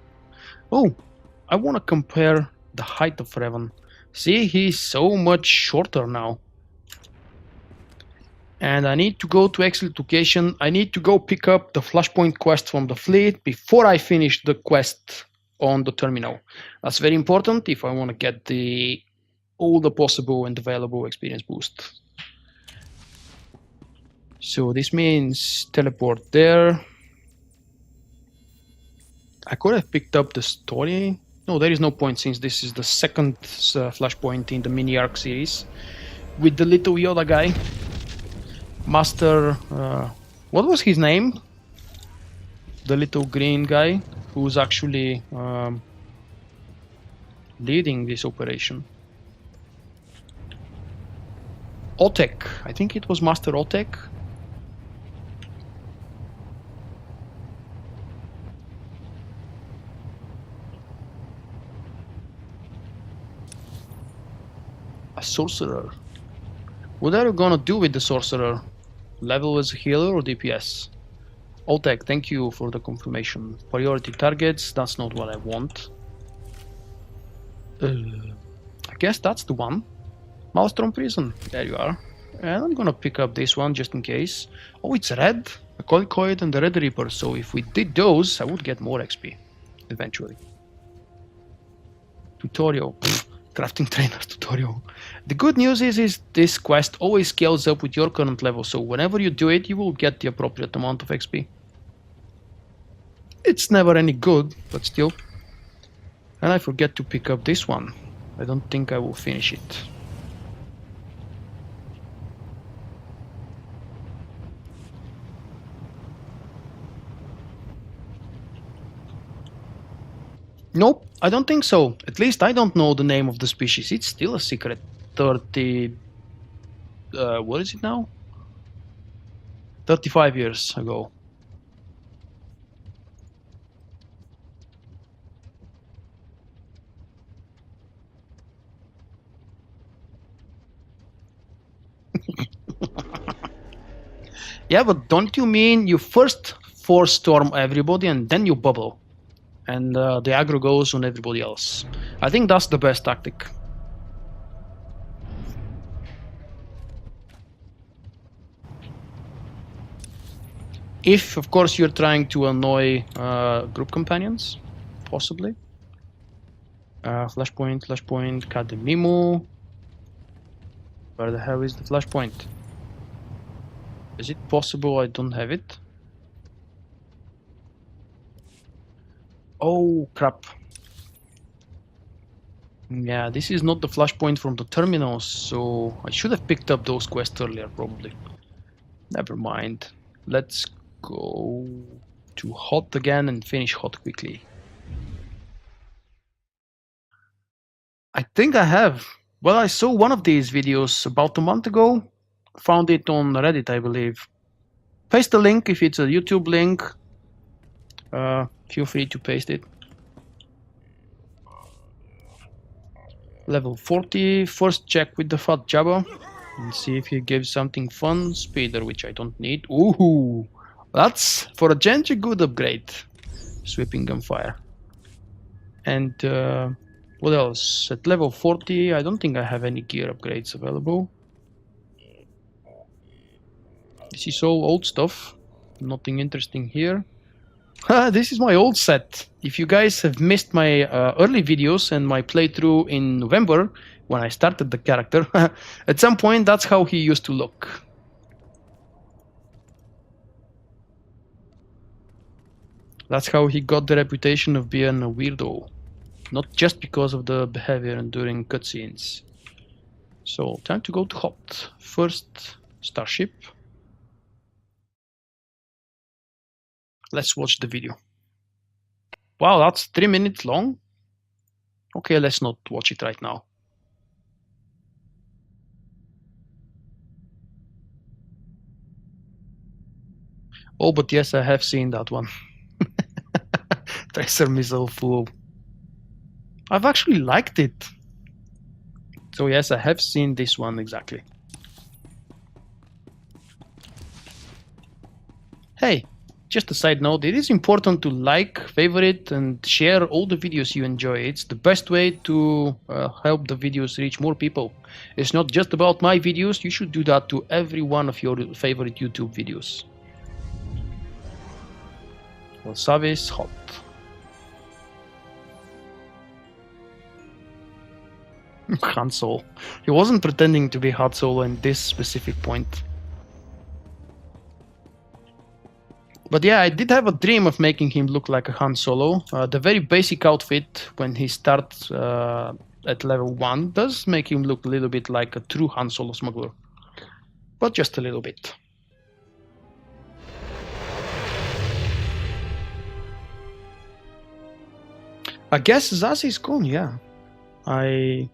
Oh, I want to compare the height of Revan. See, he's so much shorter now. And I need to go to exit location. I need to go pick up the flashpoint quest from the fleet before I finish the quest on the terminal. That's very important if I want to get all the possible and available experience boost. So this means teleport there. I could have picked up the story. No, there is no point since this is the second flashpoint in the mini arc series with the little Yoda guy. Master, what was his name? The little green guy who's actually leading this operation. Otek, I think it was Master Otek. A sorcerer. What are you gonna do with the sorcerer? Level as a healer or DPS? Otek, thank you for the confirmation. Priority targets, that's not what I want. I guess that's the one. Maelstrom Prison, there you are. And I'm gonna pick up this one just in case. Oh, it's red, a Colicoid and the Red Reaper, so if we did those, I would get more XP, eventually. Tutorial, crafting trainers tutorial. The good news is this quest always scales up with your current level, so whenever you do it, you will get the appropriate amount of XP. It's never any good, but still. And I forget to pick up this one. I don't think I will finish it. Nope, I don't think so. At least I don't know the name of the species. It's still a secret. 30... what is it now? 35 years ago. Yeah, but don't you mean you first force storm everybody and then you bubble? And the aggro goes on everybody else. I think that's the best tactic. If, of course, you're trying to annoy group companions, possibly. Flashpoint, Kademimu. Where the hell is the flashpoint? Is it possible I don't have it? Oh, crap. Yeah, this is not the flashpoint from the terminals, so I should have picked up those quests earlier, probably. Never mind. Let's go to Hoth again and finish Hoth quickly. I think I have. Well, I saw one of these videos about a month ago. Found it on Reddit, I believe. Paste the link if it's a YouTube link. Feel free to paste it. Level 40. First check with the Fat Jabba and see if he gives something fun. Speeder, which I don't need. Ooh, that's for a Gentry good upgrade. Sweeping Gunfire. And what else? At level 40, I don't think I have any gear upgrades available. This is all old stuff. Nothing interesting here. This is my old set. If you guys have missed my early videos and my playthrough in November, when I started the character, at some point that's how he used to look. That's how he got the reputation of being a weirdo. Not just because of the behavior during cutscenes. So, time to go to Hoth. First, starship. Let's watch the video. Wow, that's 3 minutes long? Okay, let's not watch it right now. Oh, but yes, I have seen that one. Tracer missile fool. I've actually liked it. So yes, I have seen this one exactly. Hey, just a side note, it is important to like, favorite and share all the videos you enjoy. It's the best way to help the videos reach more people. It's not just about my videos, you should do that to every one of your favorite YouTube videos. Wasabi's Hoth. Han Solo. He wasn't pretending to be Han Solo in this specific point. But yeah, I did have a dream of making him look like a Han Solo. The very basic outfit when he starts at level 1 does make him look a little bit like a true Han Solo smuggler. But just a little bit. I guess Zaz is gone, yeah. I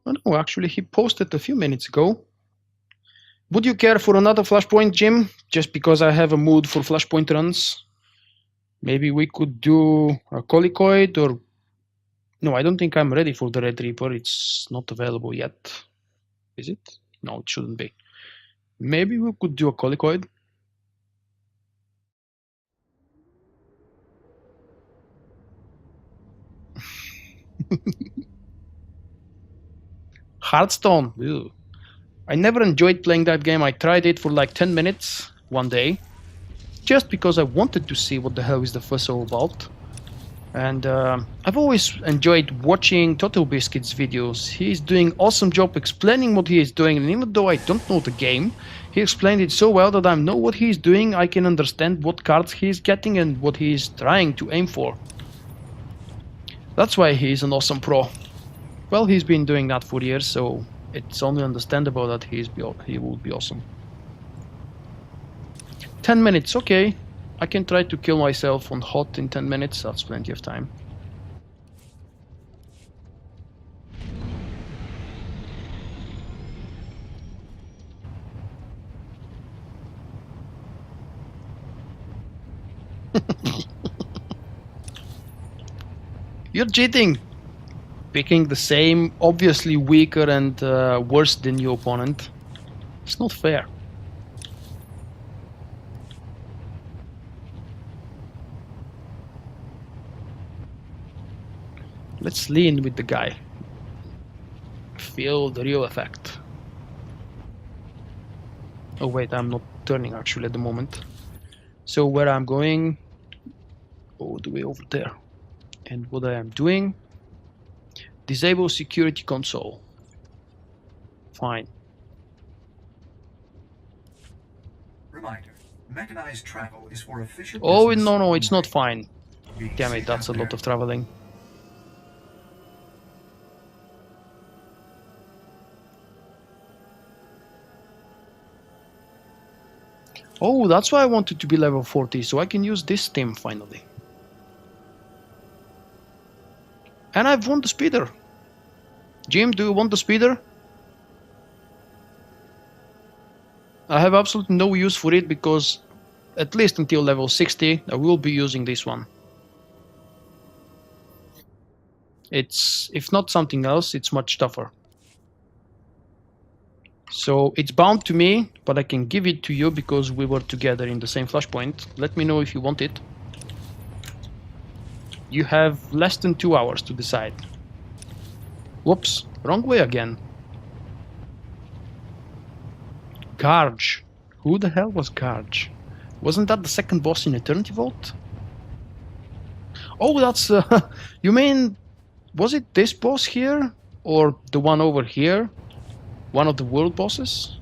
don't know, actually he posted a few minutes ago. Would you care for another Flashpoint, Jim? Just because I have a mood for Flashpoint runs. Maybe we could do a Colicoid or... No, I don't think I'm ready for the Red Reaper. It's not available yet. Is it? No, it shouldn't be. Maybe we could do a Colicoid. Hearthstone. Ew. I never enjoyed playing that game. I tried it for like 10 minutes one day, just because I wanted to see what the hell is the fuss all about. And I've always enjoyed watching Total Biscuit's videos. He's doing awesome job explaining what he is doing, and even though I don't know the game, he explained it so well that I know what he's doing. I can understand what cards he's getting and what he's trying to aim for. That's why he's an awesome pro. Well, he's been doing that for years, so it's only understandable that he would be awesome. 10 minutes, okay. I can try to kill myself on Hoth in 10 minutes, that's plenty of time. You're cheating! Picking the same, obviously weaker and worse than your opponent. It's not fair. Let's lean with the guy. Feel the real effect. Oh wait, I'm not turning actually at the moment. So where I'm going, all the way over there. And what I am doing, disable security console. Fine. Reminder, mechanized travel is for official. Oh no, it's not fine. Damn it, that's a lot of traveling. Oh, that's why I wanted to be level 40, so I can use this stim finally. And I've won the speeder. Jim, do you want the speeder? I have absolutely no use for it because at least until level 60 I will be using this one. It's, if not something else, it's much tougher. So it's bound to me, but I can give it to you because we were together in the same flashpoint. Let me know if you want it. You have less than 2 hours to decide. Whoops, wrong way again. Garge. Who the hell was Garge? Wasn't that the second boss in Eternity Vault? Oh, that's... you mean... Was it this boss here? Or the one over here? One of the world bosses?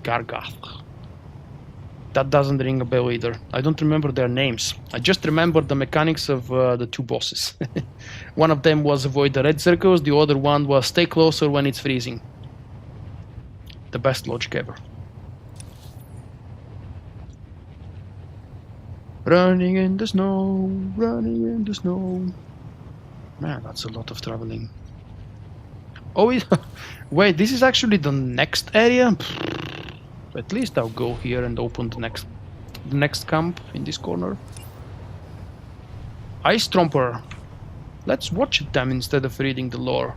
Gargath. That doesn't ring a bell either. I don't remember their names. I just remember the mechanics of the two bosses. One of them was avoid the red circles, the other one was stay closer when it's freezing. The best logic ever. Running in the snow, running in the snow. Man, that's a lot of traveling. Oh, wait, this is actually the next area? At least I'll go here and open the next camp in this corner. Ice Tromper. Let's watch them instead of reading the lore.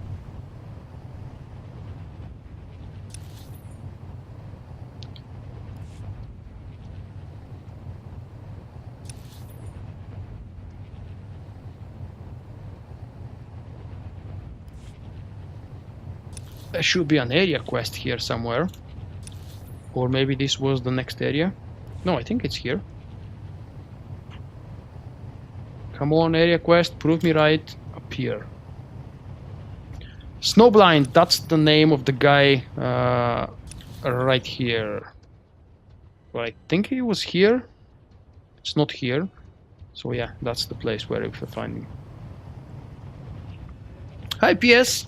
There should be an area quest here somewhere. Or maybe this was the next area. No, I think it's here. Come on, area quest, prove me right. Up here. Snowblind, that's the name of the guy right here. Well, I think he was here. It's not here. So yeah, that's the place where if I find him. Hi, PS!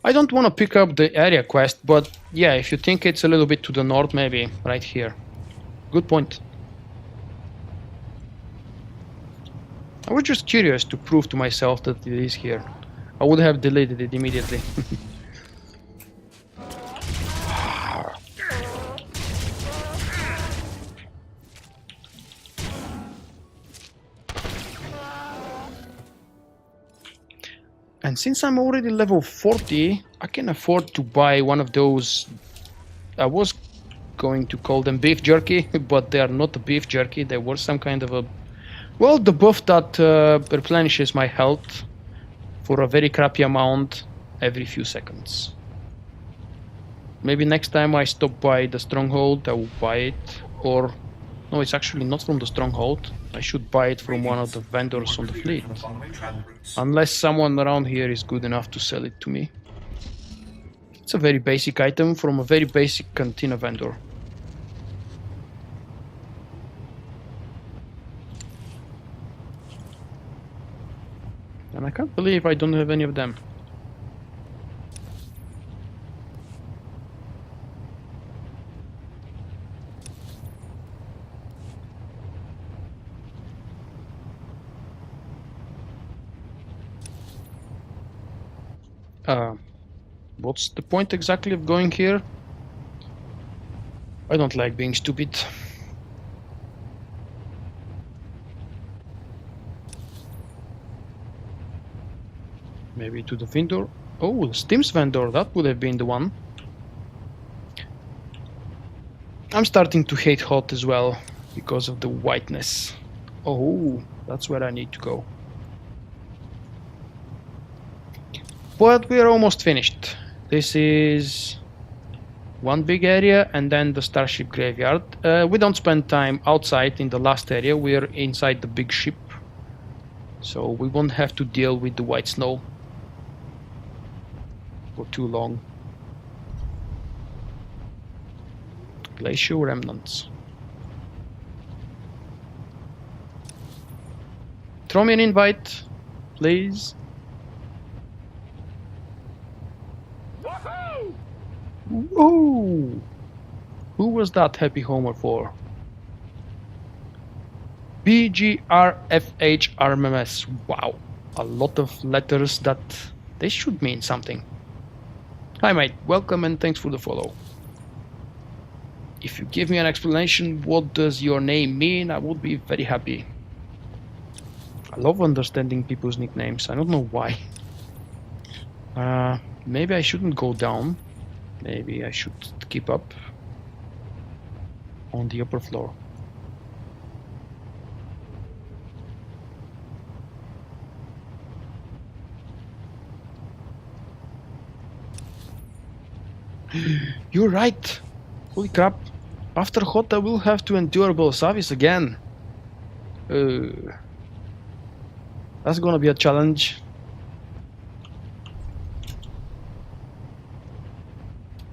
I don't want to pick up the area quest, but yeah, if you think it's a little bit to the north, maybe right here. Good point. I was just curious to prove to myself that it is here. I would have deleted it immediately. And since I'm already level 40, I can afford to buy one of those. I was going to call them beef jerky, but they are not a beef jerky. They were some kind of a... Well, the buff that replenishes my health for a very crappy amount every few seconds. Maybe next time I stop by the stronghold, I will buy it. Or... No, it's actually not from the stronghold. I should buy it from one of the vendors on the fleet. Unless someone around here is good enough to sell it to me. It's a very basic item from a very basic cantina vendor. And I can't believe I don't have any of them. What's the point exactly of going here? I don't like being stupid. Maybe to the vendor. Oh, Steam's vendor, that would have been the one. I'm starting to hate Hoth as well because of the whiteness. Oh, that's where I need to go. But we are almost finished. This is one big area and then the starship graveyard. We don't spend time outside in the last area. We are inside the big ship. So we won't have to deal with the white snow for too long. Glacial remnants. Throw me an invite, please. Whoa! Who was that happy homer for? BGRFHRMMS. Wow, a lot of letters that they should mean something. Hi mate, welcome and thanks for the follow. If you give me an explanation what does your name mean, I would be very happy. I love understanding people's nicknames, I don't know why. Maybe I shouldn't go down. Maybe I should keep up on the upper floor. You're right. Holy crap. After Hoth I will have to endure Belsavis again. That's gonna be a challenge.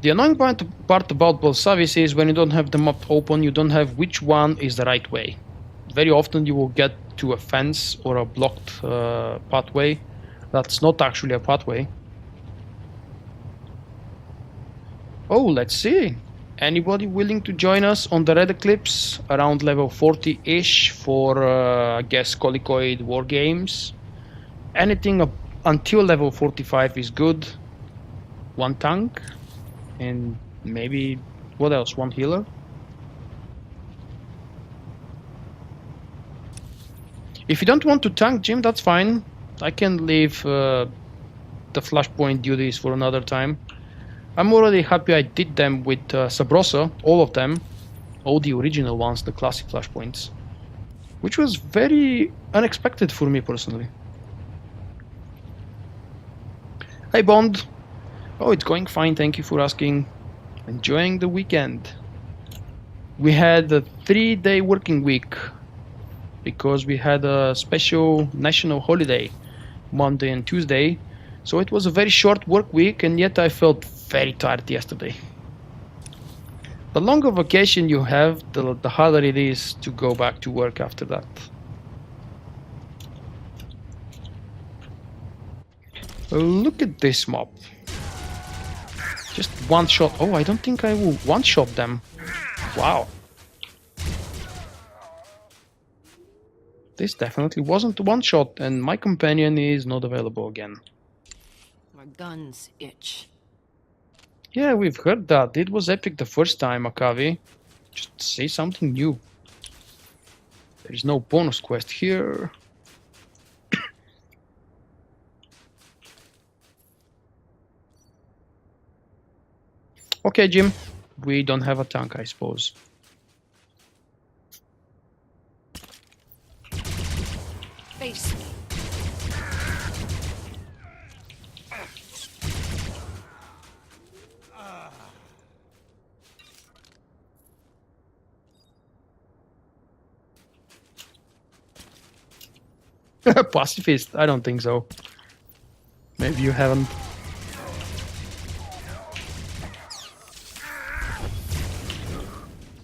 The annoying part about both services is when you don't have the map open, you don't have which one is the right way. Very often you will get to a fence or a blocked pathway that's not actually a pathway. Oh, let's see. Anybody willing to join us on the Red Eclipse around level 40-ish for, I guess, Colicoid war games? Anything up until level 45 is good. One tank. And maybe, what else? One healer? If you don't want to tank, Jim, that's fine. I can leave the flashpoint duties for another time. I'm already happy I did them with Sabrosa, all of them. All the original ones, the classic flashpoints. Which was very unexpected for me personally. Hey Bond! Oh, it's going fine, thank you for asking. Enjoying the weekend. We had a 3-day working week because we had a special national holiday, Monday and Tuesday. So it was a very short work week, and yet I felt very tired yesterday. The longer vacation you have, the harder it is to go back to work after that. Look at this mob. Just one shot. Oh, I don't think I will one-shot them. Wow. This definitely wasn't a one-shot, and my companion is not available again. My guns itch. Yeah, we've heard that. It was epic the first time, Akavi. Just say something new. There's no bonus quest here. Okay, Jim. We don't have a tank, I suppose. Face me. Pacifist? I don't think so. Maybe you haven't.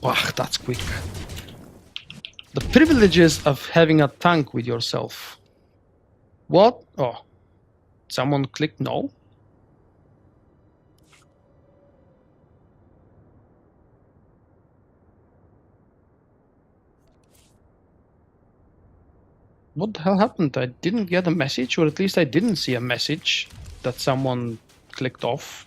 Wow, that's quick. The privileges of having a tank with yourself. What? Oh. Someone clicked no? What the hell happened? I didn't get a message, or at least I didn't see a message that someone clicked off.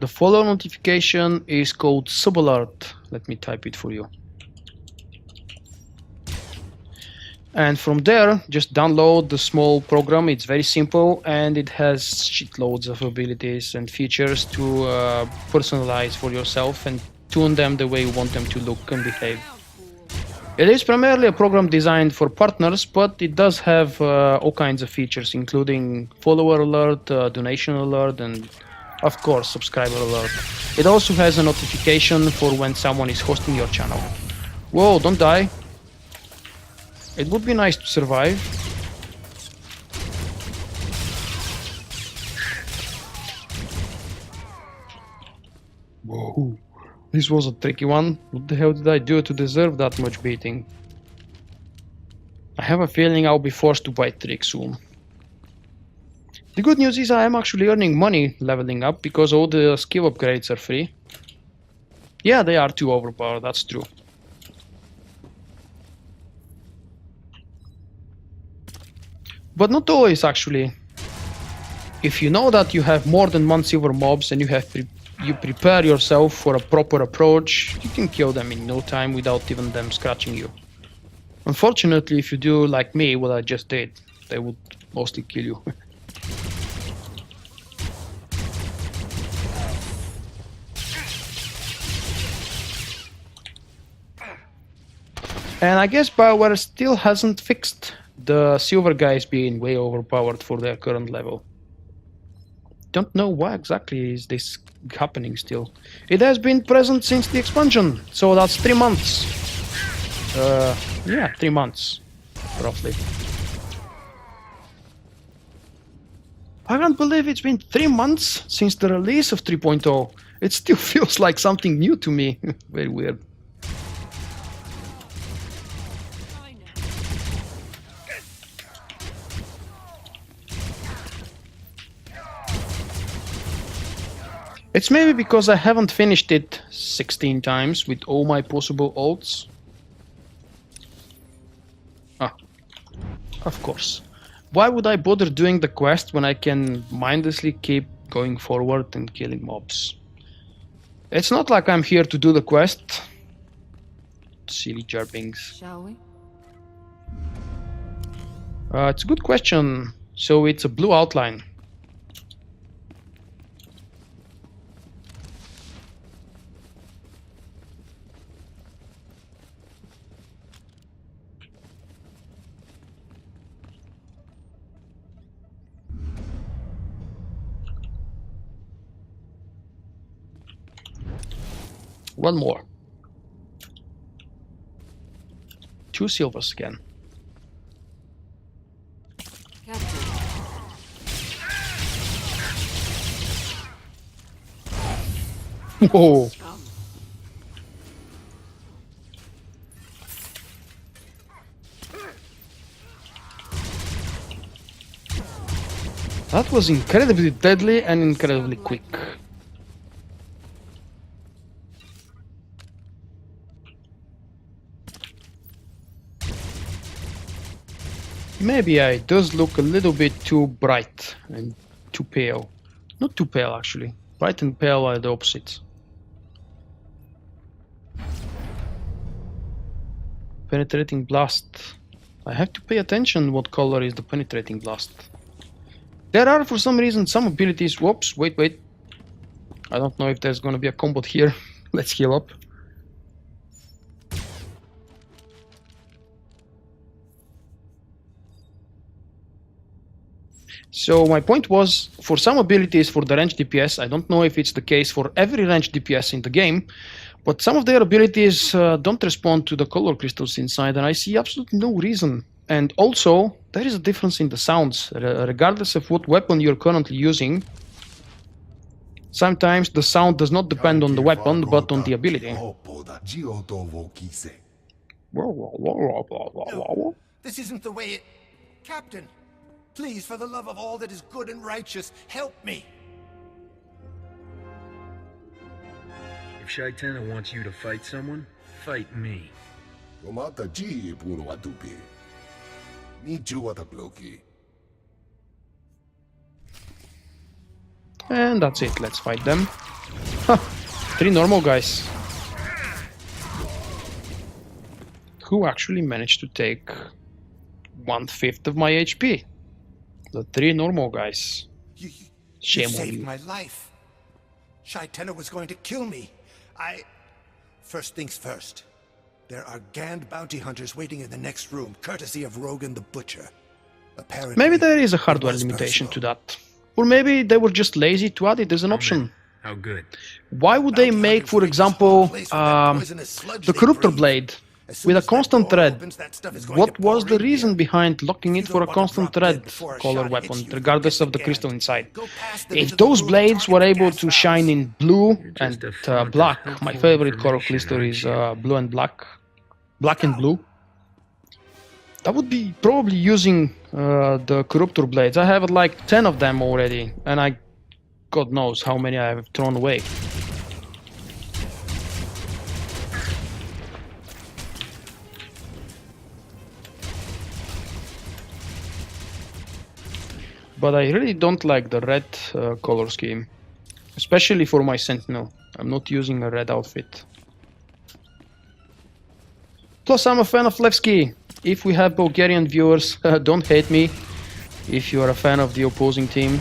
The follow notification is called subalert. Let me type it for you. And from there, just download the small program. It's very simple, and it has shitloads of abilities and features to personalize for yourself and tune them the way you want them to look and behave. It is primarily a program designed for partners, but it does have all kinds of features, including follower alert, donation alert, and of course, subscriber alert. It also has a notification for when someone is hosting your channel. Whoa, don't die. It would be nice to survive. Whoa, this was a tricky one. What the hell did I do to deserve that much beating? I have a feeling I'll be forced to buy Trick soon. The good news is I am actually earning money leveling up because all the skill upgrades are free. Yeah, they are too overpowered, that's true. But not always, actually. If you know that you have more than one silver mobs and you prepare yourself for a proper approach, you can kill them in no time without even them scratching you. Unfortunately, if you do like me, what I just did, they would mostly kill you. And I guess BioWare still hasn't fixed the silver guys being way overpowered for their current level. don't know why exactly is this happening still. It has been present since the expansion, so that's 3 months. Yeah, 3 months, roughly. I can't believe it's been 3 months since the release of 3.0. It still feels like something new to me. Very weird. It's maybe because I haven't finished it 16 times with all my possible ults. Ah, of course. Why would I bother doing the quest when I can mindlessly keep going forward and killing mobs? It's not like I'm here to do the quest. Silly JarBinks. Shall we? It's a good question. So it's a blue outline. One more. 2 silvers again. Whoa. That was incredibly deadly and incredibly quick. Maybe I does look a little bit too bright and too pale. Not too pale actually. Bright and pale are the opposites. Penetrating blast. I have to pay attention what color is the penetrating blast. There are for some reason some abilities. Whoops, wait. I don't know if there's gonna be a combo here. Let's heal up. So my point was, for some abilities for the ranged DPS, I don't know if it's the case for every ranged DPS in the game, but some of their abilities don't respond to the color crystals inside, and I see absolutely no reason. And also, there is a difference in the sounds, regardless of what weapon you're currently using. Sometimes the sound does not depend on the weapon, but on the ability. No, this isn't the way it... Captain! Please, for the love of all that is good and righteous, help me! If Ch.2 wants you to fight someone, fight me. And that's it, let's fight them. Huh, 3 normal guys. Who actually managed to take 1/5 of my HP. The 3 normal guys. Shame on you. Saved my life. Ch.2 was going to kill me. First things first. There are Gand bounty hunters waiting in the next room, courtesy of Rogan the Butcher. Apparently, maybe there is a hardware limitation to that. Or maybe they were just lazy to add it as an option. How good? Why would they make, for example, the Corruptor Blade with a constant thread? What was the reason behind locking it for a constant thread color weapon, regardless of the crystal inside? If those blades were able to shine in blue and black, my favorite color crystal is blue and black, black and blue, I would be probably using the Corruptor blades. I have like 10 of them already, and God knows how many I have thrown away. But I really don't like the red color scheme, especially for my Sentinel. I'm not using a red outfit. Plus, I'm a fan of Levski. If we have Bulgarian viewers, don't hate me. If you are a fan of the opposing team,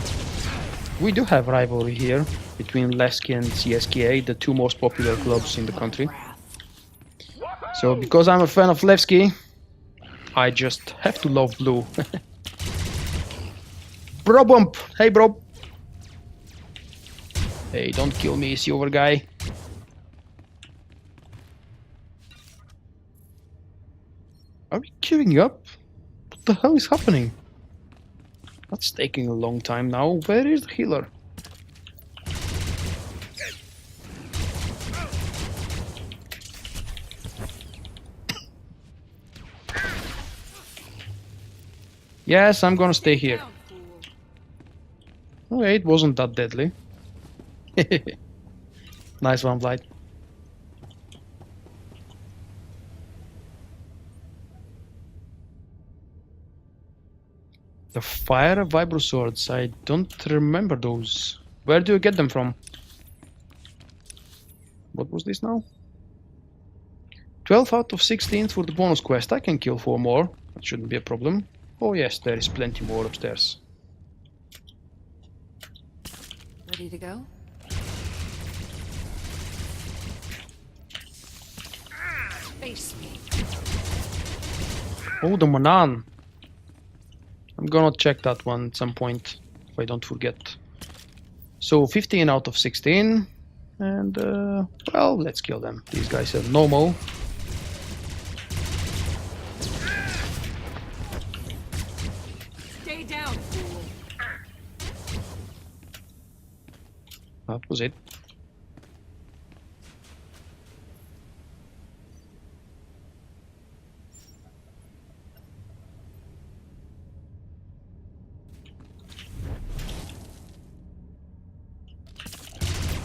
we do have rivalry here between Levski and CSKA, the 2 most popular clubs in the country. So, because I'm a fan of Levski, I just have to love blue. Bro bump! Hey bro! Hey, don't kill me, silver guy. Are we queuing up? What the hell is happening? That's taking a long time now. Where is the healer? Yes, I'm gonna stay here. Okay, it wasn't that deadly. Nice one, Blight. The fire vibro swords, I don't remember those. Where do you get them from? What was this now? 12 out of 16 for the bonus quest. I can kill 4 more. That shouldn't be a problem. Oh yes, there is plenty more upstairs. Ready to go? Face me. Oh, the Manan. I'm gonna check that one at some point, if I don't forget. So 15 out of 16. And, well, let's kill them. These guys have no mo. Stay down, fool. That was it.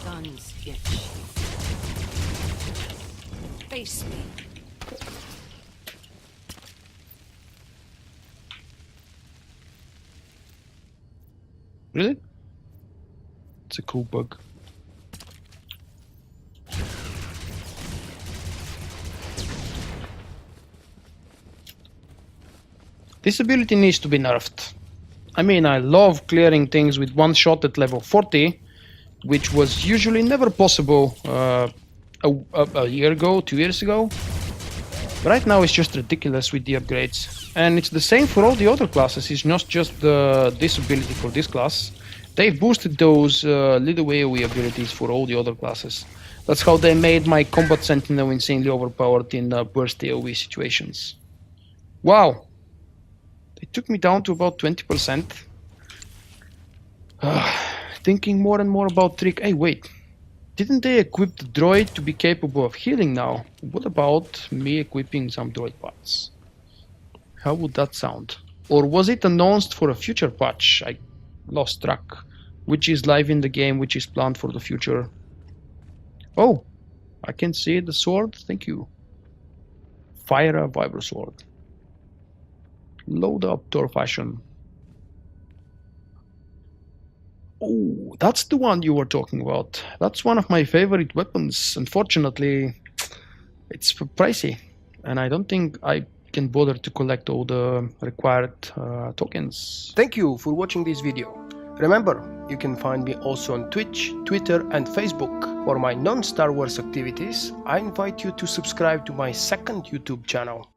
Guns itch. Face me. Really? It's a cool bug. This ability needs to be nerfed. I mean, I love clearing things with one shot at level 40, which was usually never possible a year ago, 2 years ago. Right now it's just ridiculous with the upgrades. And it's the same for all the other classes, it's not just this ability for this class. They've boosted those little AoE abilities for all the other classes. That's how they made my Combat Sentinel insanely overpowered in burst AoE situations. Wow! They took me down to about 20%. Thinking more and more about trick. Hey, wait. Didn't they equip the droid to be capable of healing now? What about me equipping some droid parts? How would that sound? Or was it announced for a future patch? I lost track. Which is live in the game, which is planned for the future. Oh, I can see the sword. Thank you. Fire a vibro sword. Load up Thor fashion. Oh, that's the one you were talking about. That's one of my favorite weapons. Unfortunately, it's pricey, and I don't think I can bother to collect all the required tokens. Thank you for watching this video. Remember, you can find me also on Twitch, Twitter and Facebook. For my non-Star Wars activities, I invite you to subscribe to my second YouTube channel.